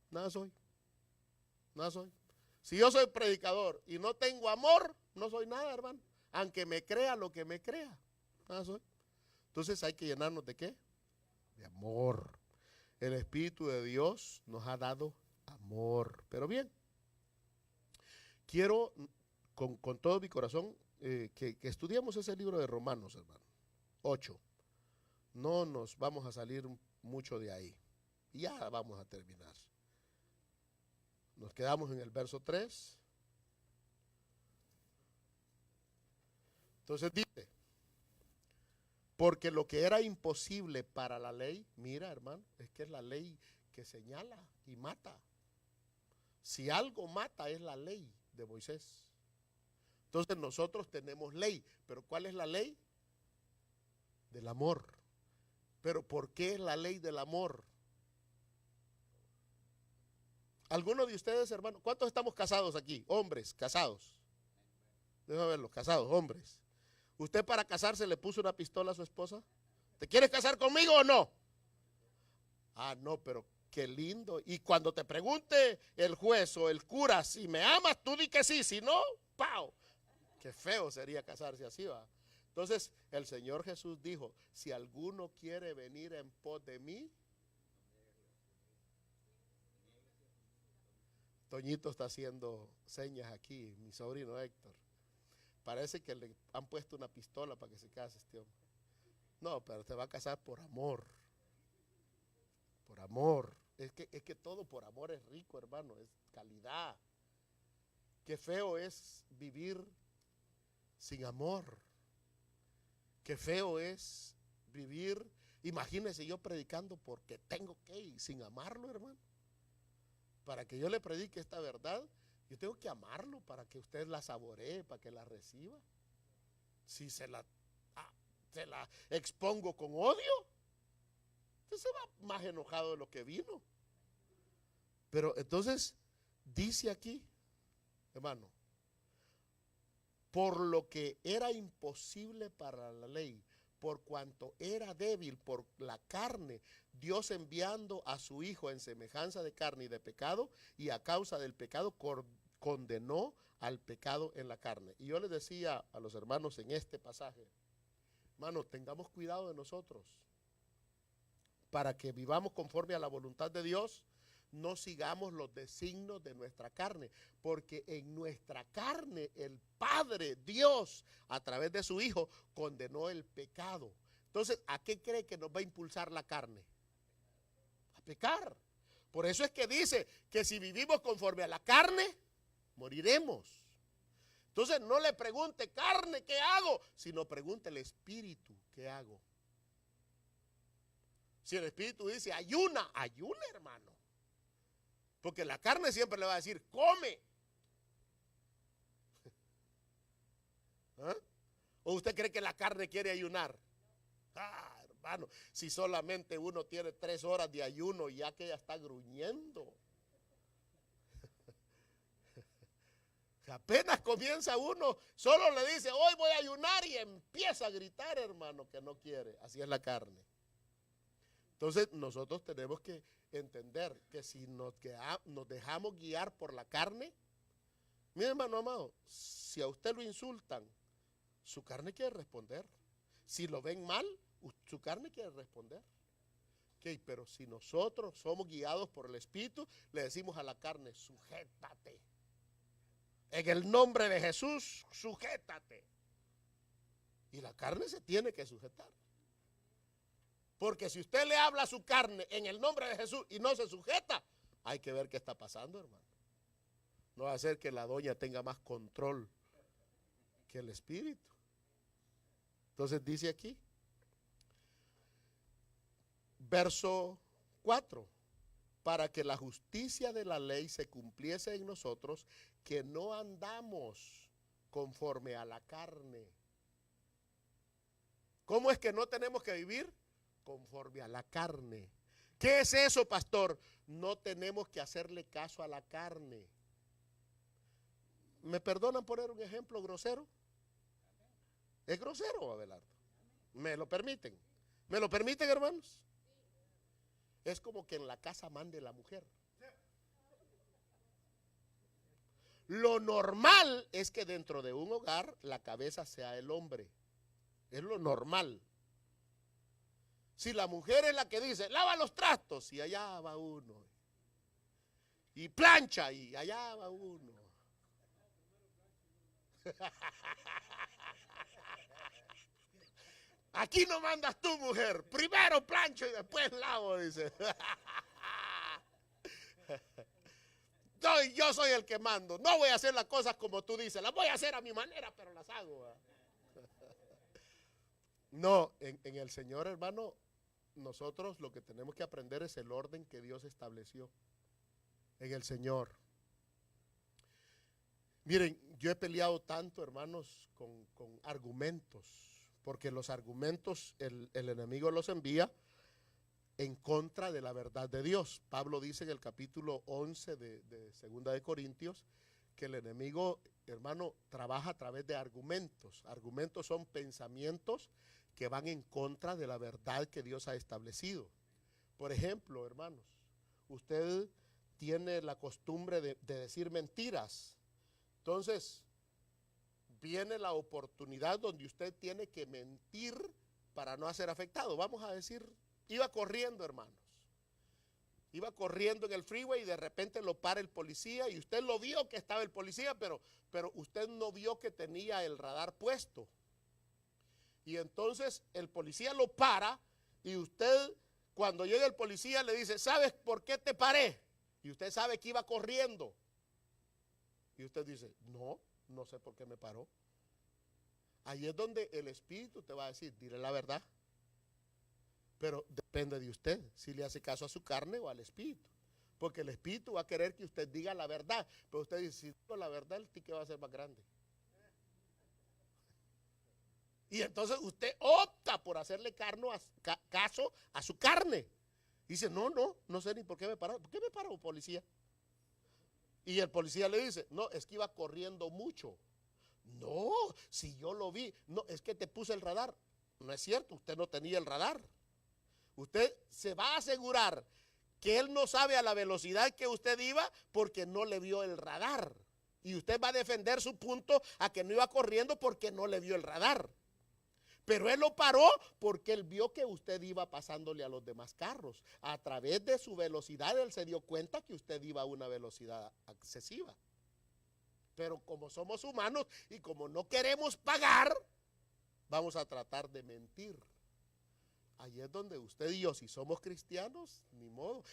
Nada soy. Nada soy. Si yo soy predicador y no tengo amor, no soy nada, hermano. Aunque me crea lo que me crea, nada soy. Entonces hay que llenarnos de ¿qué? De amor. El Espíritu de Dios nos ha dado amor. Pero bien, quiero con todo mi corazón que estudiemos ese libro de Romanos, hermano. 8. No nos vamos a salir mucho de ahí. Ya vamos a terminar. Nos quedamos en el verso 3. Entonces dice, porque lo que era imposible para la ley, mira, hermano, es que es la ley que señala y mata. Si algo mata es la ley de Moisés. Entonces nosotros tenemos ley, pero ¿cuál es la ley? Del amor. Pero ¿por qué es la ley del amor? Algunos de ustedes, hermano, ¿cuántos estamos casados aquí? Hombres, casados. Déjame verlos, casados, hombres. ¿Usted para casarse le puso una pistola a su esposa? ¿Te quieres casar conmigo o no? Ah, no, pero qué lindo. Y cuando te pregunte el juez o el cura si me amas, tú di que sí, si no, ¡pau! Qué feo sería casarse así, ¿va? Entonces el Señor Jesús dijo, si alguno quiere venir en pos de mí, Toñito está haciendo señas aquí, mi sobrino Héctor. Parece que le han puesto una pistola para que se case este hombre. No, pero te va a casar por amor. Por amor. Es que todo por amor es rico, hermano, es calidad. Qué feo es vivir sin amor. Qué feo es vivir, imagínese yo predicando porque tengo que ir sin amarlo, hermano. Para que yo le predique esta verdad, yo tengo que amarlo para que usted la saboree, para que la reciba. Si se la expongo con odio, usted se va más enojado de lo que vino. Pero entonces, dice aquí, hermano, por lo que era imposible para la ley, por cuanto era débil por la carne, Dios enviando a su Hijo en semejanza de carne y de pecado, y a causa del pecado condenó al pecado en la carne. Y yo les decía a los hermanos en este pasaje, hermanos, tengamos cuidado de nosotros, para que vivamos conforme a la voluntad de Dios. no sigamos los designios de nuestra carne, porque en nuestra carne el Padre, Dios, a través de su Hijo, condenó el pecado. Entonces, ¿a qué cree que nos va a impulsar la carne? A pecar. Por eso es que dice que si vivimos conforme a la carne, moriremos. Entonces, no le pregunte, carne, ¿qué hago? Sino pregunte el espíritu, ¿qué hago? Si el espíritu dice, ayuna, ayuna, hermano. Porque la carne siempre le va a decir, come. ¿Ah? ¿O usted cree que la carne quiere ayunar? Ah, hermano, si solamente uno tiene 3 horas de ayuno, ya que ella está gruñendo. Apenas comienza uno, solo le dice, hoy voy a ayunar y empieza a gritar, hermano, que no quiere. Así es la carne. Entonces nosotros tenemos que entender que si nos dejamos guiar por la carne, mi hermano amado, si a usted lo insultan, su carne quiere responder. Si lo ven mal, su carne quiere responder. Okay, pero si nosotros somos guiados por el Espíritu, le decimos a la carne, sujétate. En el nombre de Jesús, sujétate. Y la carne se tiene que sujetar. Porque si usted le habla a su carne en el nombre de Jesús y no se sujeta, hay que ver qué está pasando, hermano. No va a ser que la doña tenga más control que el espíritu. Entonces dice aquí, verso 4, para que la justicia de la ley se cumpliese en nosotros, que no andamos conforme a la carne. ¿Cómo es que no tenemos que vivir? Conforme a la carne. ¿Qué es eso, pastor? No tenemos que hacerle caso a la carne. ¿Me perdonan poner un ejemplo grosero? ¿Es grosero, Abelardo? ¿Me lo permiten? ¿Me lo permiten, hermanos? Es como que en la casa mande la mujer. Lo normal es que dentro de un hogar la cabeza sea el hombre. Es lo normal. Si la mujer es la que dice, lava los trastos, y allá va uno. Y plancha, y allá va uno. Aquí no mandas tú, mujer. Primero plancho y después lavo, dice. Yo soy el que mando. No voy a hacer las cosas como tú dices. Las voy a hacer a mi manera, pero las hago. No, en el Señor, hermano, nosotros lo que tenemos que aprender es el orden que Dios estableció en el Señor. Miren, yo he peleado tanto, hermanos, con argumentos, porque los argumentos el enemigo los envía en contra de la verdad de Dios. Pablo dice en el capítulo 11 de Segunda de Corintios que el enemigo, hermano, trabaja a través de argumentos. Argumentos son pensamientos que van en contra de la verdad que Dios ha establecido. Por ejemplo, hermanos, usted tiene la costumbre de decir mentiras. Entonces, viene la oportunidad donde usted tiene que mentir para no ser afectado. Vamos a decir, iba corriendo, hermanos. Iba corriendo en el freeway y de repente lo para el policía y usted lo vio que estaba el policía, pero usted no vio que tenía el radar puesto. Y entonces el policía lo para y usted, cuando llega el policía, le dice, ¿sabes por qué te paré? Y usted sabe que iba corriendo. Y usted dice, no sé por qué me paró. Ahí es donde el espíritu te va a decir, dile la verdad. Pero depende de usted, si le hace caso a su carne o al espíritu. Porque el espíritu va a querer que usted diga la verdad. Pero usted dice, si digo la verdad, el ticket va a ser más grande. Y entonces usted opta por hacerle caso a su carne. Dice, no sé ni por qué me paró. ¿Por qué me paró, policía? Y el policía le dice, no, es que iba corriendo mucho. No, si yo lo vi. No, es que te puse el radar. No es cierto, usted no tenía el radar. Usted se va a asegurar que él no sabe a la velocidad que usted iba porque no le vio el radar. Y usted va a defender su punto a que no iba corriendo porque no le vio el radar. Pero él lo paró porque él vio que usted iba pasándole a los demás carros. A través de su velocidad, él se dio cuenta que usted iba a una velocidad excesiva. Pero como somos humanos y como no queremos pagar, vamos a tratar de mentir. Ahí es donde usted y yo, si somos cristianos, ni modo.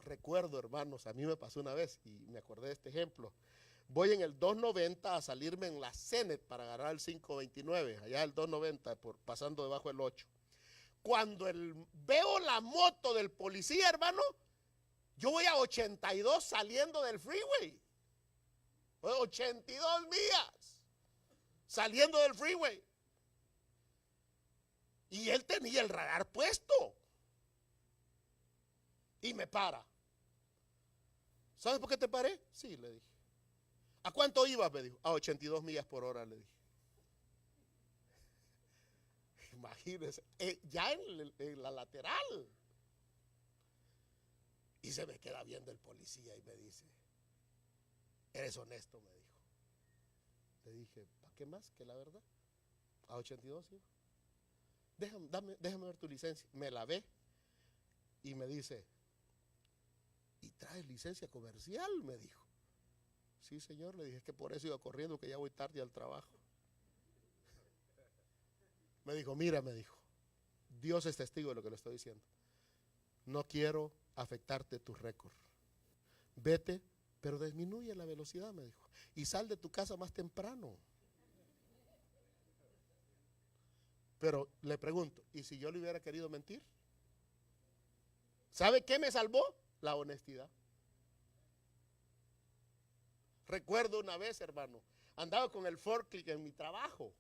Recuerdo, hermanos, a mí me pasó una vez y me acordé de este ejemplo. Voy en el 290 a salirme en la Cenet para agarrar el 529, allá el 290, pasando debajo del 8. Cuando veo la moto del policía, hermano, yo voy a 82 saliendo del freeway. 82 millas saliendo del freeway. Y él tenía el radar puesto. Y me para. ¿Sabes por qué te paré? Sí, le dije. ¿A cuánto ibas? Me dijo. A 82 millas por hora, le dije. Imagínense, ya en la lateral. Y se me queda viendo el policía y me dice, eres honesto, me dijo. Le dije, ¿para qué más que la verdad? A 82 iba. Déjame ver tu licencia. Me la ve y me dice, ¿y traes licencia comercial? Me dijo. Sí, señor, le dije, es que por eso iba corriendo, que ya voy tarde al trabajo. Me dijo, mira, me dijo, Dios es testigo de lo que le estoy diciendo. No quiero afectarte tu récord. Vete, pero disminuye la velocidad, me dijo. Y sal de tu casa más temprano. Pero le pregunto, ¿y si yo le hubiera querido mentir? ¿Sabe qué me salvó? La honestidad. Recuerdo una vez, hermano, andaba con el forklift en mi trabajo,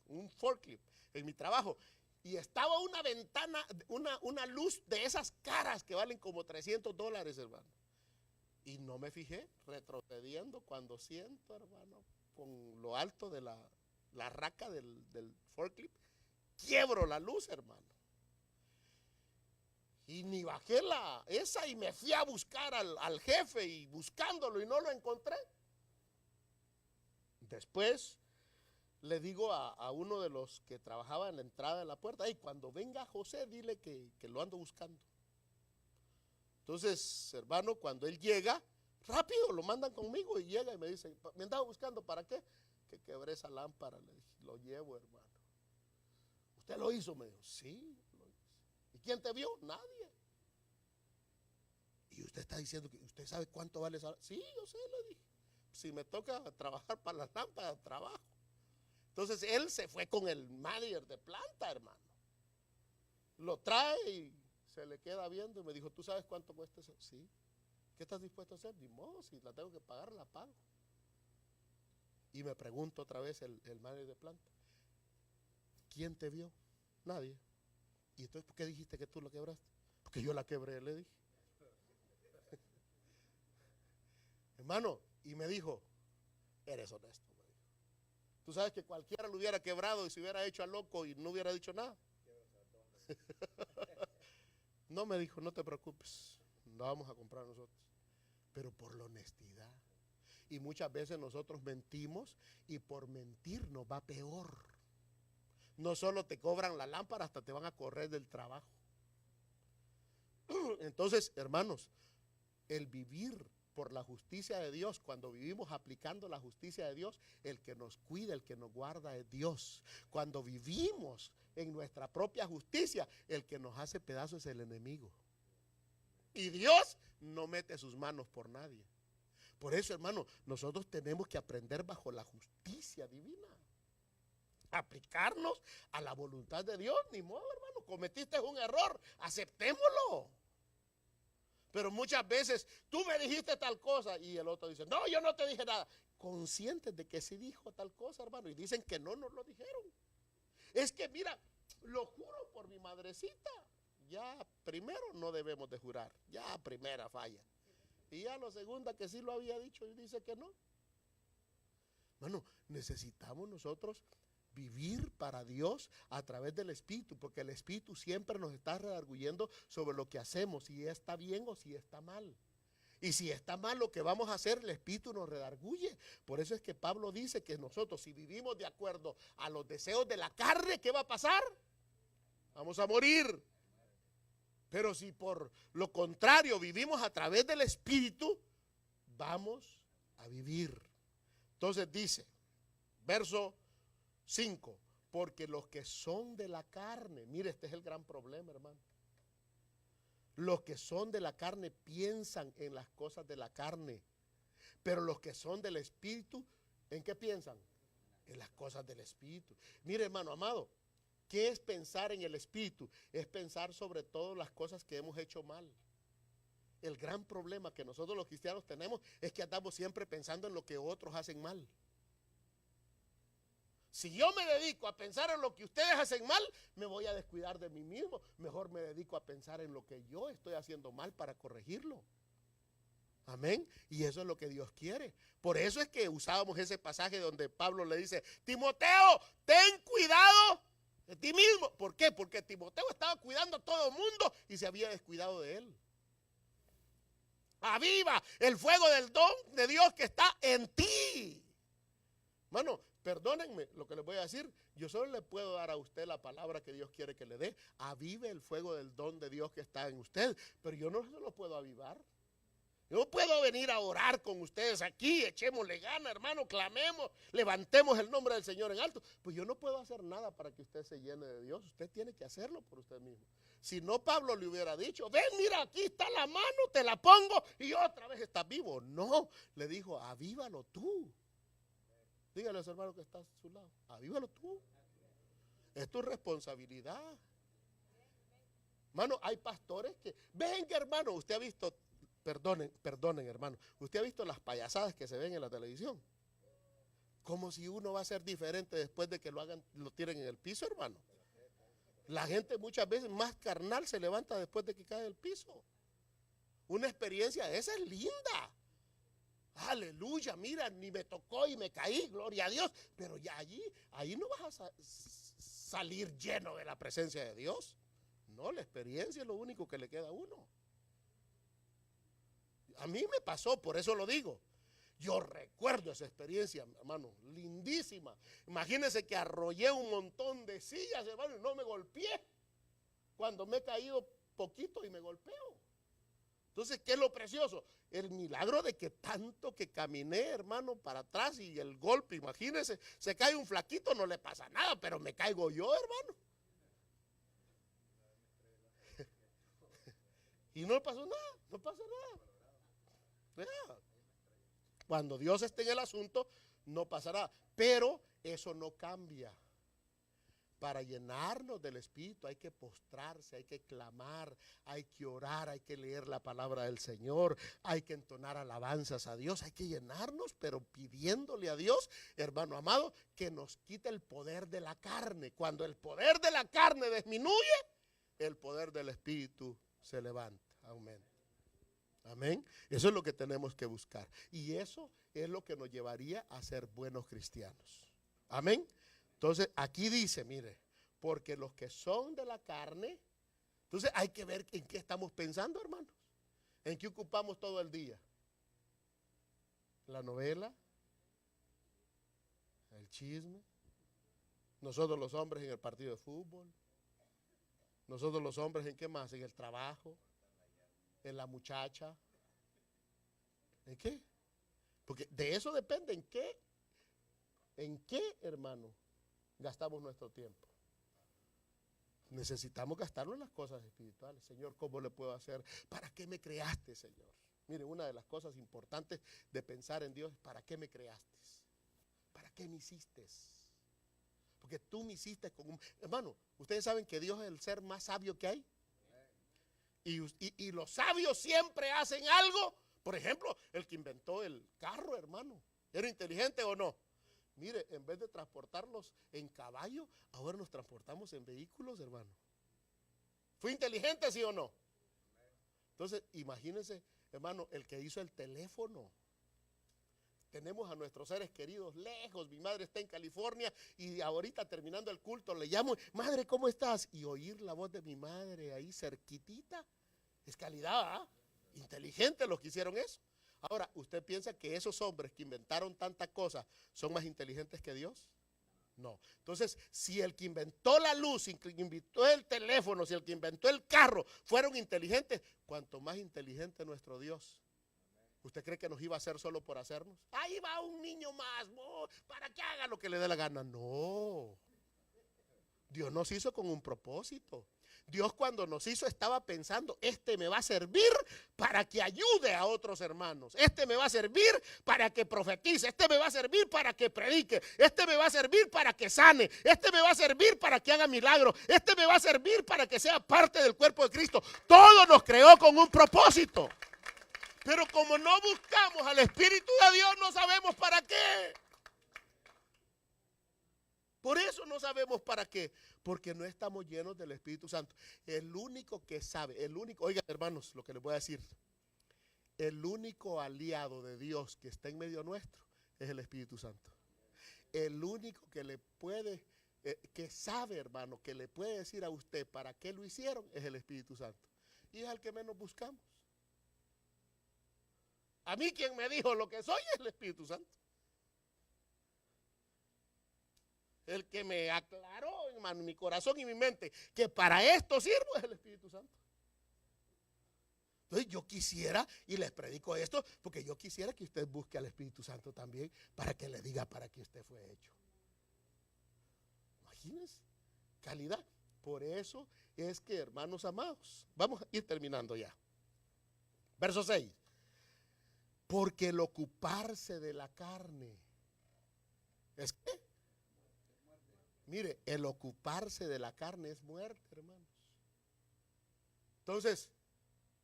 un forklift en mi trabajo, y estaba una ventana, una luz de esas caras que valen como $300, hermano. Y no me fijé, retrocediendo, cuando siento, hermano, con lo alto de la raca del forklift, quiebro la luz, hermano. Y ni bajé esa y me fui a buscar al jefe y buscándolo y no lo encontré. Después le digo a uno de los que trabajaba en la entrada de la puerta, hey, cuando venga José, dile que lo ando buscando. Entonces, hermano, cuando él llega, rápido lo mandan conmigo y llega y me dice, ¿me andaba buscando para qué? Que quebré esa lámpara. Le dije, lo llevo, hermano. ¿Usted lo hizo? Me dijo, sí, lo hice. ¿Y quién te vio? Nadie. Y usted está diciendo que usted sabe cuánto vale esa lámpara. Sí, yo sé, le dije. Si me toca trabajar para la lámpara, trabajo. Entonces él se fue con el manager de planta, hermano. Lo trae y se le queda viendo y me dijo, ¿tú sabes cuánto cuesta eso? Sí. ¿Qué estás dispuesto a hacer? Ni modo, si la tengo que pagar, la pago. Y me pregunto otra vez el manager de planta, ¿quién te vio? Nadie. ¿Y entonces por qué dijiste que tú la quebraste? Porque yo la quebré, le dije. Hermano, y me dijo, eres honesto, me dijo. Tú sabes que cualquiera lo hubiera quebrado y se hubiera hecho a loco y no hubiera dicho nada. No, me dijo, no te preocupes, no vamos a comprar nosotros. Pero por la honestidad. Y muchas veces nosotros mentimos y por mentir nos va peor. No solo te cobran la lámpara, hasta te van a correr del trabajo. Entonces, hermanos, el vivir por la justicia de Dios, cuando vivimos aplicando la justicia de Dios, el que nos cuida, el que nos guarda es Dios. Cuando vivimos en nuestra propia justicia, el que nos hace pedazos es el enemigo. Y Dios no mete sus manos por nadie. Por eso, hermano, nosotros tenemos que aprender bajo la justicia divina. Aplicarnos a la voluntad de Dios. Ni modo, hermano, cometiste un error, aceptémoslo. Pero muchas veces tú me dijiste tal cosa y el otro dice, no, yo no te dije nada. Conscientes de que sí dijo tal cosa, hermano, y dicen que no nos lo dijeron. Es que mira, lo juro por mi madrecita. Ya primero no debemos de jurar, ya primera falla. Y ya la segunda que sí lo había dicho y dice que no. Hermano, necesitamos nosotros vivir para Dios a través del Espíritu, porque el Espíritu siempre nos está redarguyendo sobre lo que hacemos, si está bien o si está mal. Y si está mal lo que vamos a hacer, el Espíritu nos redarguye. Por eso es que Pablo dice que nosotros, si vivimos de acuerdo a los deseos de la carne, ¿qué va a pasar? Vamos a morir. Pero si por lo contrario vivimos a través del Espíritu, vamos a vivir. Entonces dice, verso 5, porque los que son de la carne, mire, este es el gran problema, hermano. Los que son de la carne piensan en las cosas de la carne, pero los que son del Espíritu, ¿en qué piensan? En las cosas del Espíritu. Mire, hermano amado, ¿qué es pensar en el Espíritu? Es pensar sobre todo las cosas que hemos hecho mal. El gran problema que nosotros los cristianos tenemos es que andamos siempre pensando en lo que otros hacen mal. Si yo me dedico a pensar en lo que ustedes hacen mal, me voy a descuidar de mí mismo. Mejor me dedico a pensar en lo que yo estoy haciendo mal para corregirlo. Amén. Y eso es lo que Dios quiere. Por eso es que usábamos ese pasaje donde Pablo le dice, Timoteo, ten cuidado de ti mismo. ¿Por qué? Porque Timoteo estaba cuidando a todo el mundo y se había descuidado de él. Aviva el fuego del don de Dios que está en ti. Hermano, perdónenme lo que les voy a decir. Yo solo le puedo dar a usted la palabra que Dios quiere que le dé. Avive el fuego del don de Dios que está en usted. Pero yo no se lo puedo avivar. Yo puedo venir a orar con ustedes aquí, echémosle gana, hermano, clamemos, levantemos el nombre del Señor en alto. Pues yo no puedo hacer nada para que usted se llene de Dios. Usted tiene que hacerlo por usted mismo. Si no, Pablo le hubiera dicho, ven, mira, aquí está la mano, te la pongo y otra vez estás vivo. No, le dijo, avívalo tú. Dígale a su hermano que está a su lado, avívalo tú. Es tu responsabilidad. Hermano, hay pastores que, venga hermano, usted ha visto, perdonen hermano, usted ha visto las payasadas que se ven en la televisión. Como si uno va a ser diferente después de que lo tiren en el piso, hermano. La gente muchas veces más carnal se levanta después de que cae del piso. Una experiencia esa es linda. Aleluya, mira, ni me tocó y me caí, gloria a Dios. Pero ya ahí no vas a salir lleno de la presencia de Dios. No, la experiencia es lo único que le queda a uno. A mí me pasó, por eso lo digo. Yo recuerdo esa experiencia, hermano, lindísima. Imagínense que arrollé un montón de sillas, hermano, y no me golpeé. Cuando me he caído poquito y me golpeo. Entonces, ¿qué es lo precioso? El milagro de que tanto que caminé, hermano, para atrás y el golpe, imagínense, se cae un flaquito, no le pasa nada, pero me caigo yo, hermano. Y no pasó nada, no pasa nada. Cuando Dios esté en el asunto, no pasará. Pero eso no cambia. Para llenarnos del Espíritu hay que postrarse, hay que clamar, hay que orar, hay que leer la palabra del Señor, hay que entonar alabanzas a Dios, hay que llenarnos, pero pidiéndole a Dios, hermano amado, que nos quite el poder de la carne. Cuando el poder de la carne disminuye, el poder del Espíritu se levanta, aumenta. Amén. Eso es lo que tenemos que buscar. Y eso es lo que nos llevaría a ser buenos cristianos. Amén. Entonces aquí dice, mire, porque los que son de la carne, entonces hay que ver en qué estamos pensando, hermanos. ¿En qué ocupamos todo el día? La novela, el chisme, nosotros los hombres en el partido de fútbol, nosotros los hombres en qué más, en el trabajo, en la muchacha, ¿en qué? Porque de eso depende en qué, hermano, gastamos nuestro tiempo. Necesitamos gastarlo en las cosas espirituales. Señor, ¿cómo le puedo hacer? ¿Para qué me creaste, Señor? Mire, una de las cosas importantes de pensar en Dios es ¿para qué me creaste? ¿Para qué me hiciste? Porque tú me hiciste con un... Hermano, ustedes saben que Dios es el ser más sabio que hay. Y los sabios siempre hacen algo. Por ejemplo, el que inventó el carro, hermano, ¿era inteligente o no? Mire, en vez de transportarlos en caballo, ahora nos transportamos en vehículos, hermano. ¿Fue inteligente, sí o no? Entonces, imagínense, hermano, el que hizo el teléfono. Tenemos a nuestros seres queridos lejos. Mi madre está en California y ahorita terminando el culto le llamo, madre, ¿cómo estás? Y oír la voz de mi madre ahí cerquitita, es calidad, ¿ah? Inteligentes los que hicieron eso. Ahora, ¿usted piensa que esos hombres que inventaron tantas cosas son más inteligentes que Dios? No. Entonces, si el que inventó la luz, si el que inventó el teléfono, si el que inventó el carro fueron inteligentes, cuanto más inteligente nuestro Dios. ¿Usted cree que nos iba a hacer solo por hacernos? Ahí va un niño más, para que haga lo que le dé la gana. No. Dios nos hizo con un propósito. Dios cuando nos hizo estaba pensando, este me va a servir para que ayude a otros hermanos. Este me va a servir para que profetice. Este me va a servir para que predique. Este me va a servir para que sane. Este me va a servir para que haga milagros. Este me va a servir para que sea parte del cuerpo de Cristo. Todo nos creó con un propósito. Pero como no buscamos al Espíritu de Dios, no sabemos para qué. Por eso no sabemos para qué, porque no estamos llenos del Espíritu Santo. El único que sabe, oigan hermanos, lo que les voy a decir, el único aliado de Dios que está en medio nuestro es el Espíritu Santo. El único que le puede, que sabe hermano, que le puede decir a usted para qué lo hicieron es el Espíritu Santo. Y es al que menos buscamos. A mí quien me dijo lo que soy es el Espíritu Santo. El que me aclaró, hermano, mi corazón y mi mente, que para esto sirvo es el Espíritu Santo. Entonces yo quisiera, y les predico esto, porque yo quisiera que usted busque al Espíritu Santo también, para que le diga para qué usted fue hecho. Imagínense, calidad. Por eso es que, hermanos amados, vamos a ir terminando ya. Verso 6. Porque el ocuparse de la carne, ¿es qué? Mire, el ocuparse de la carne es muerte, hermanos. Entonces,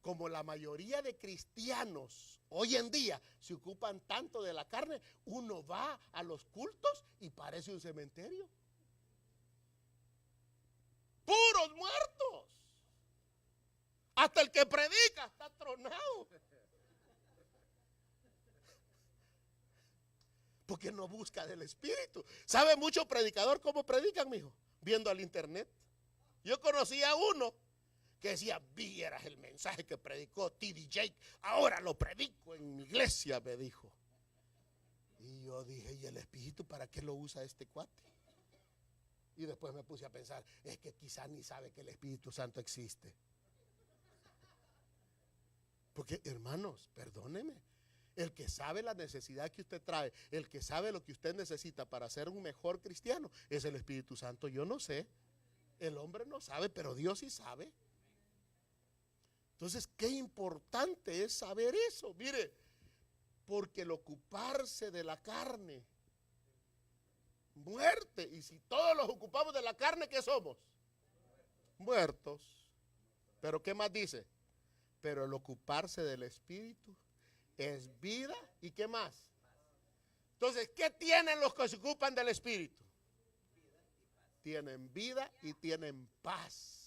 como la mayoría de cristianos hoy en día se ocupan tanto de la carne, uno va a los cultos y parece un cementerio. Puros muertos. Hasta el que predica está tronado. Porque no busca del Espíritu. ¿Sabe mucho predicador cómo predican, mijo? Viendo al internet. Yo conocí a uno que decía, vieras el mensaje que predicó T.D. Jakes, ahora lo predico en mi iglesia, me dijo. Y yo dije, ¿y el Espíritu para qué lo usa este cuate? Y después me puse a pensar, es que quizás ni sabe que el Espíritu Santo existe. Porque, hermanos, perdóneme. El que sabe la necesidad que usted trae, el que sabe lo que usted necesita para ser un mejor cristiano, es el Espíritu Santo. Yo no sé, el hombre no sabe, pero Dios sí sabe. Entonces, qué importante es saber eso. Mire, porque el ocuparse de la carne, muerte. Y si todos los ocupamos de la carne, ¿qué somos? Muertos. Pero ¿qué más dice? Pero el ocuparse del Espíritu es vida. ¿Y qué más? Entonces, ¿qué tienen los que se ocupan del Espíritu? Tienen vida y tienen paz.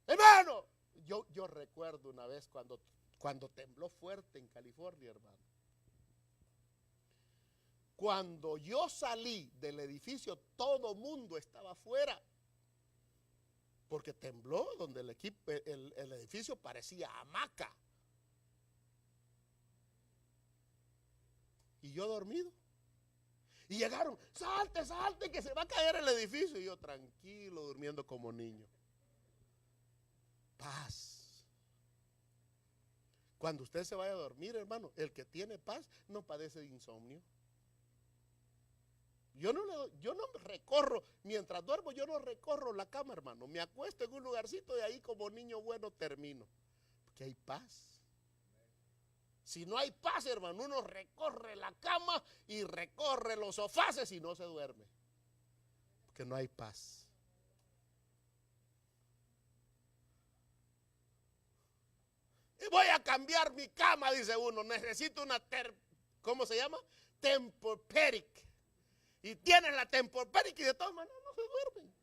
Hermano, yo recuerdo una vez cuando tembló fuerte en California, hermano. Cuando yo salí del edificio, todo mundo estaba afuera. Porque tembló donde el edificio parecía hamaca. Y yo dormido. Y llegaron, salte, salte, que se va a caer el edificio. Y yo tranquilo, durmiendo como niño. Paz. Cuando usted se vaya a dormir, hermano, el que tiene paz no padece de insomnio. Yo no recorro, mientras duermo yo no recorro la cama, hermano. Me acuesto en un lugarcito y ahí como niño bueno termino. Porque hay paz. Si no hay paz, hermano, uno recorre la cama y recorre los sofaces y no se duerme. Porque no hay paz. Y voy a cambiar mi cama, dice uno. Necesito una, ¿cómo se llama? Tempur-Pedic. Y tienen la Tempur-Pedic y de todas maneras no se duermen.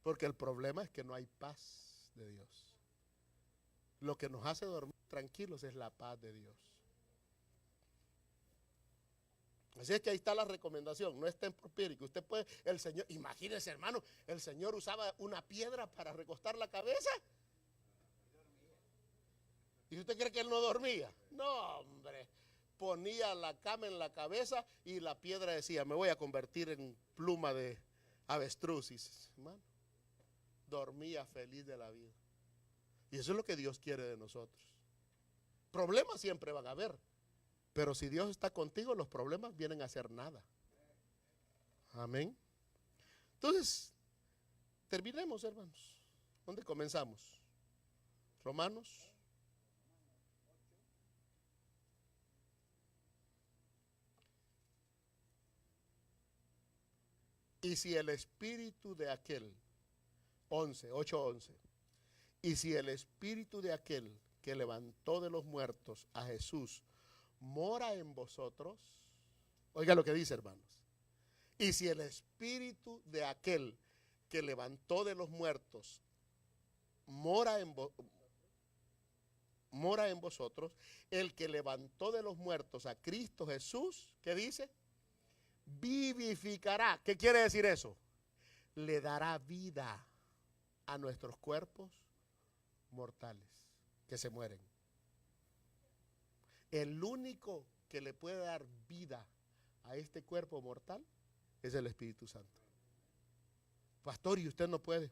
Porque el problema es que no hay paz de Dios. Lo que nos hace dormir tranquilos es la paz de Dios. Así es que ahí está la recomendación, no es Tempur-Pedic. Usted puede, el Señor, imagínense hermano, el Señor usaba una piedra para recostar la cabeza. ¿Y usted cree que él no dormía? No, hombre. Ponía la cama en la cabeza y la piedra decía, me voy a convertir en pluma de avestruz. Y, hermano, dormía feliz de la vida. Y eso es lo que Dios quiere de nosotros. Problemas siempre van a haber, pero si Dios está contigo, los problemas vienen a ser nada. Amén. Entonces, terminemos, hermanos. ¿Dónde comenzamos? Romanos. Y si el espíritu de aquel, 8:11, y si el espíritu de aquel que levantó de los muertos a Jesús mora en vosotros, oiga lo que dice, hermanos, y si el espíritu de aquel que levantó de los muertos mora en vosotros, el que levantó de los muertos a Cristo Jesús, ¿qué dice? Vivificará. ¿Qué quiere decir eso? Le dará vida a nuestros cuerpos mortales que se mueren. El único que le puede dar vida a este cuerpo mortal es el Espíritu Santo. Pastor, y usted no puede.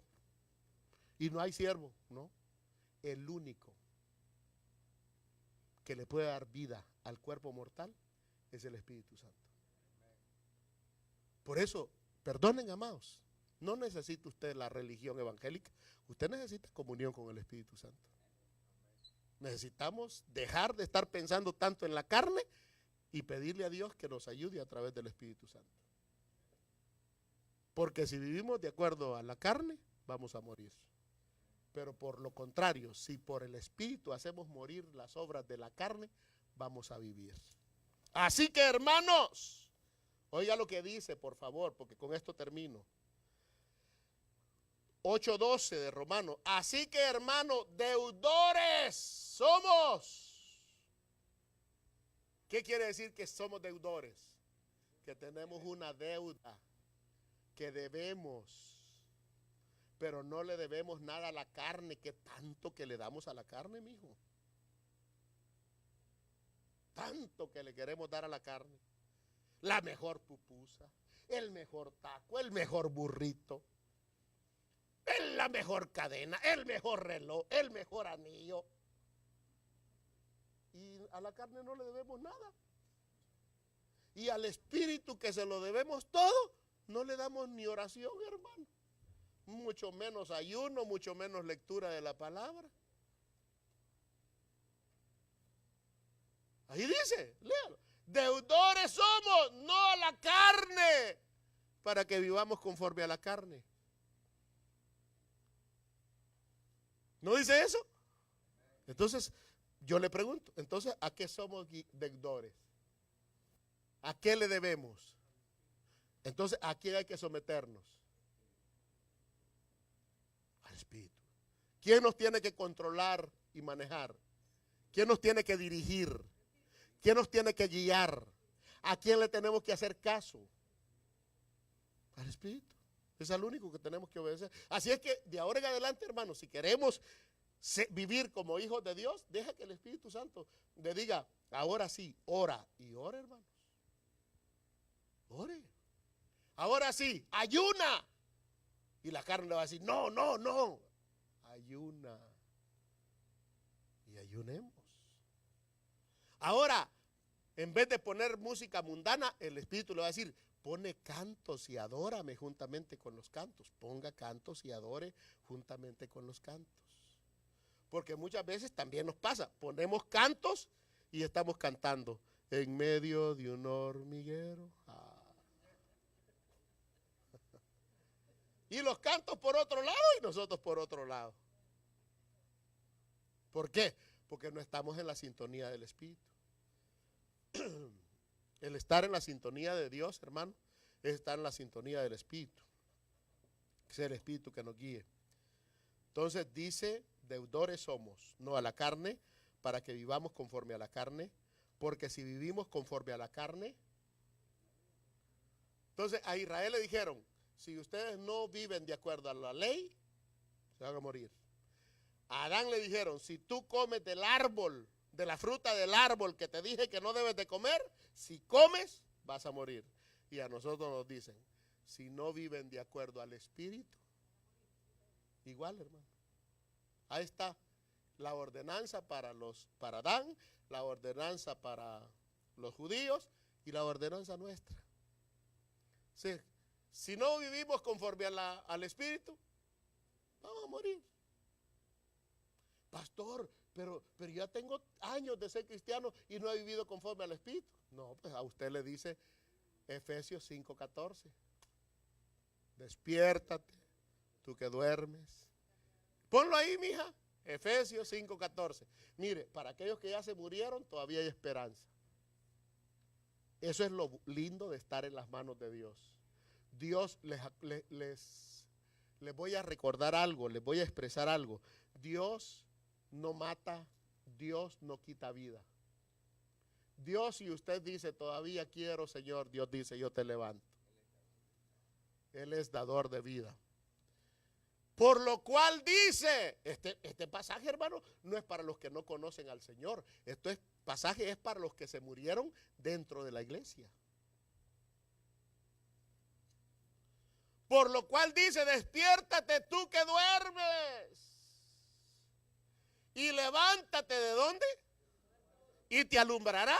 Y no hay siervo, ¿no? El único que le puede dar vida al cuerpo mortal es el Espíritu Santo. Por eso, perdonen, amados, no necesita usted la religión evangélica, usted necesita comunión con el Espíritu Santo. Necesitamos dejar de estar pensando tanto en la carne y pedirle a Dios que nos ayude a través del Espíritu Santo. Porque si vivimos de acuerdo a la carne, vamos a morir. Pero por lo contrario, si por el Espíritu hacemos morir las obras de la carne, vamos a vivir. Así que, hermanos, oiga lo que dice, por favor, porque con esto termino. 8:12 de Romanos. Así que, hermanos, deudores somos. ¿Qué quiere decir que somos deudores? Que tenemos una deuda, que debemos, pero no le debemos nada a la carne, que tanto que le damos a la carne, mijo. Tanto que le queremos dar a la carne. La mejor pupusa, el mejor taco, el mejor burrito, la mejor cadena, el mejor reloj, el mejor anillo. Y a la carne no le debemos nada. Y al espíritu, que se lo debemos todo, no le damos ni oración, hermano. Mucho menos ayuno, mucho menos lectura de la palabra. Ahí dice, léalo. Deudores somos, no a la carne, para que vivamos conforme a la carne. ¿No dice eso? Entonces, yo le pregunto, entonces, ¿a qué somos deudores? ¿A qué le debemos? Entonces, ¿a quién hay que someternos? Al Espíritu. ¿Quién nos tiene que controlar y manejar? ¿Quién nos tiene que dirigir? ¿Quién nos tiene que guiar? ¿A quién le tenemos que hacer caso? Al Espíritu. Es al único que tenemos que obedecer. Así es que de ahora en adelante, hermanos, si queremos vivir como hijos de Dios, deja que el Espíritu Santo le diga, ahora sí, ora. Y ora, hermanos. Ore. Ahora sí, ayuna. Y la carne le va a decir, no, no, no. Ayuna. Y ayunemos. Ahora, en vez de poner música mundana, el Espíritu le va a decir, pone cantos y adórame juntamente con los cantos. Ponga cantos y adore juntamente con los cantos. Porque muchas veces también nos pasa, ponemos cantos y estamos cantando en medio de un hormiguero. Y los cantos por otro lado y nosotros por otro lado. ¿Por qué? Porque no estamos en la sintonía del Espíritu. El estar en la sintonía de Dios, hermano, es estar en la sintonía del Espíritu. Es el Espíritu que nos guíe. Entonces dice, deudores somos, no a la carne, para que vivamos conforme a la carne, porque si vivimos conforme a la carne, entonces a Israel le dijeron, si ustedes no viven de acuerdo a la ley, se van a morir. A Adán le dijeron, si tú comes del árbol, de la fruta del árbol que te dije que no debes de comer, si comes, vas a morir. Y a nosotros nos dicen, si no viven de acuerdo al Espíritu, igual, hermano. Ahí está la ordenanza para Adán, la ordenanza para los judíos y la ordenanza nuestra. Sí, si no vivimos conforme al Espíritu, vamos a morir. Pastor, pero ya tengo años de ser cristiano y no he vivido conforme al Espíritu. No, pues a usted le dice Efesios 5:14. Despiértate, tú que duermes. Ponlo ahí, mija. Efesios 5:14. Mire, para aquellos que ya se murieron, todavía hay esperanza. Eso es lo lindo de estar en las manos de Dios. Dios les voy a recordar algo, les voy a expresar algo. Dios no mata, Dios no quita vida. Dios, si usted dice, todavía quiero, Señor, Dios dice, yo te levanto. Él es dador de vida. Por lo cual dice, este pasaje, hermano, no es para los que no conocen al Señor. Pasaje es para los que se murieron dentro de la iglesia. Por lo cual dice, despiértate tú que duermes. Y levántate, ¿de dónde? Y te alumbrará.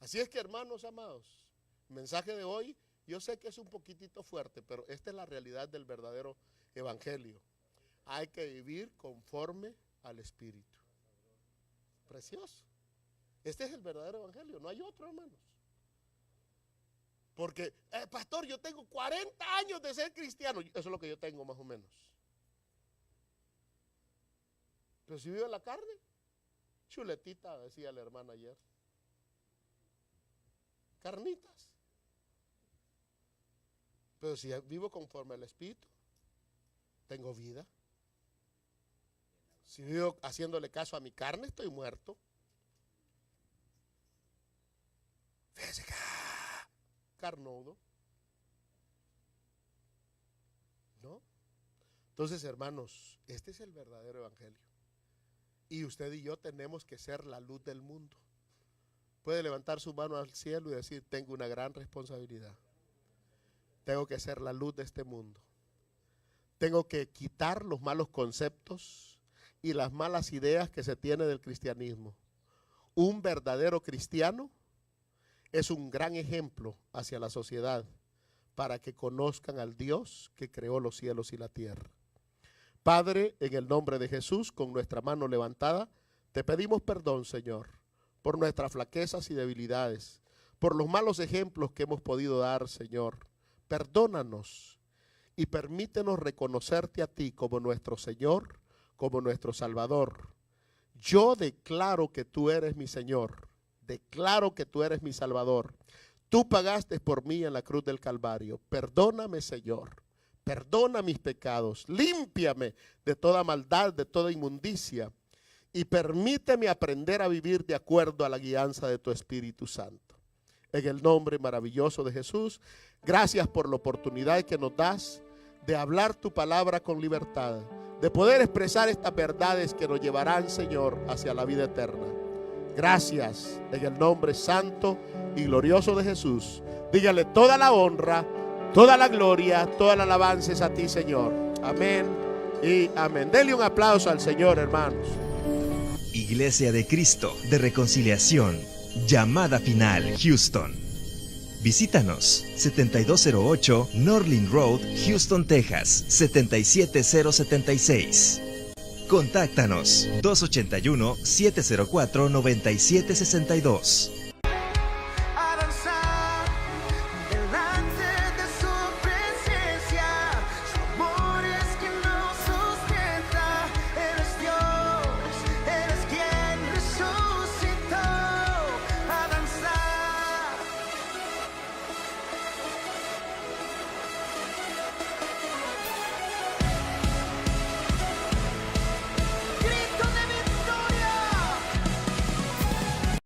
Así es que, hermanos amados, el mensaje de hoy, yo sé que es un poquitito fuerte, pero esta es la realidad del verdadero evangelio. Hay que vivir conforme al Espíritu. Precioso. Este es el verdadero evangelio, no hay otro, hermanos. Porque, pastor, yo tengo 40 años de ser cristiano. Eso es lo que yo tengo más o menos. Pero si vivo en la carne, chuletita, decía la hermana ayer. Carnitas. Pero si vivo conforme al Espíritu, tengo vida. Si vivo haciéndole caso a mi carne, estoy muerto. Fíjense que carnudo. ¿No? Entonces, hermanos, este es el verdadero evangelio. Y usted y yo tenemos que ser la luz del mundo. Puede levantar su mano al cielo y decir, tengo una gran responsabilidad. Tengo que ser la luz de este mundo. Tengo que quitar los malos conceptos y las malas ideas que se tiene del cristianismo. Un verdadero cristiano es un gran ejemplo hacia la sociedad para que conozcan al Dios que creó los cielos y la tierra. Padre, en el nombre de Jesús, con nuestra mano levantada, te pedimos perdón, Señor, por nuestras flaquezas y debilidades, por los malos ejemplos que hemos podido dar, Señor. Perdónanos y permítenos reconocerte a ti como nuestro Señor, como nuestro Salvador. Yo declaro que tú eres mi Señor, declaro que tú eres mi Salvador. Tú pagaste por mí en la cruz del Calvario. Perdóname, Señor. Perdona mis pecados, límpiame de toda maldad, de toda inmundicia y permíteme aprender a vivir de acuerdo a la guianza de tu Espíritu Santo. En el nombre maravilloso de Jesús, gracias por la oportunidad que nos das de hablar tu palabra con libertad, de poder expresar estas verdades que nos llevarán, Señor, hacia la vida eterna. Gracias en el nombre santo y glorioso de Jesús. Dígale toda la honra, toda la gloria, toda la alabanza es a ti, Señor. Amén y amén. Denle un aplauso al Señor, hermanos. Iglesia de Cristo de Reconciliación, Llamada Final, Houston. Visítanos, 7208 Norlin Road, Houston, Texas, 77076. Contáctanos, 281-704-9762.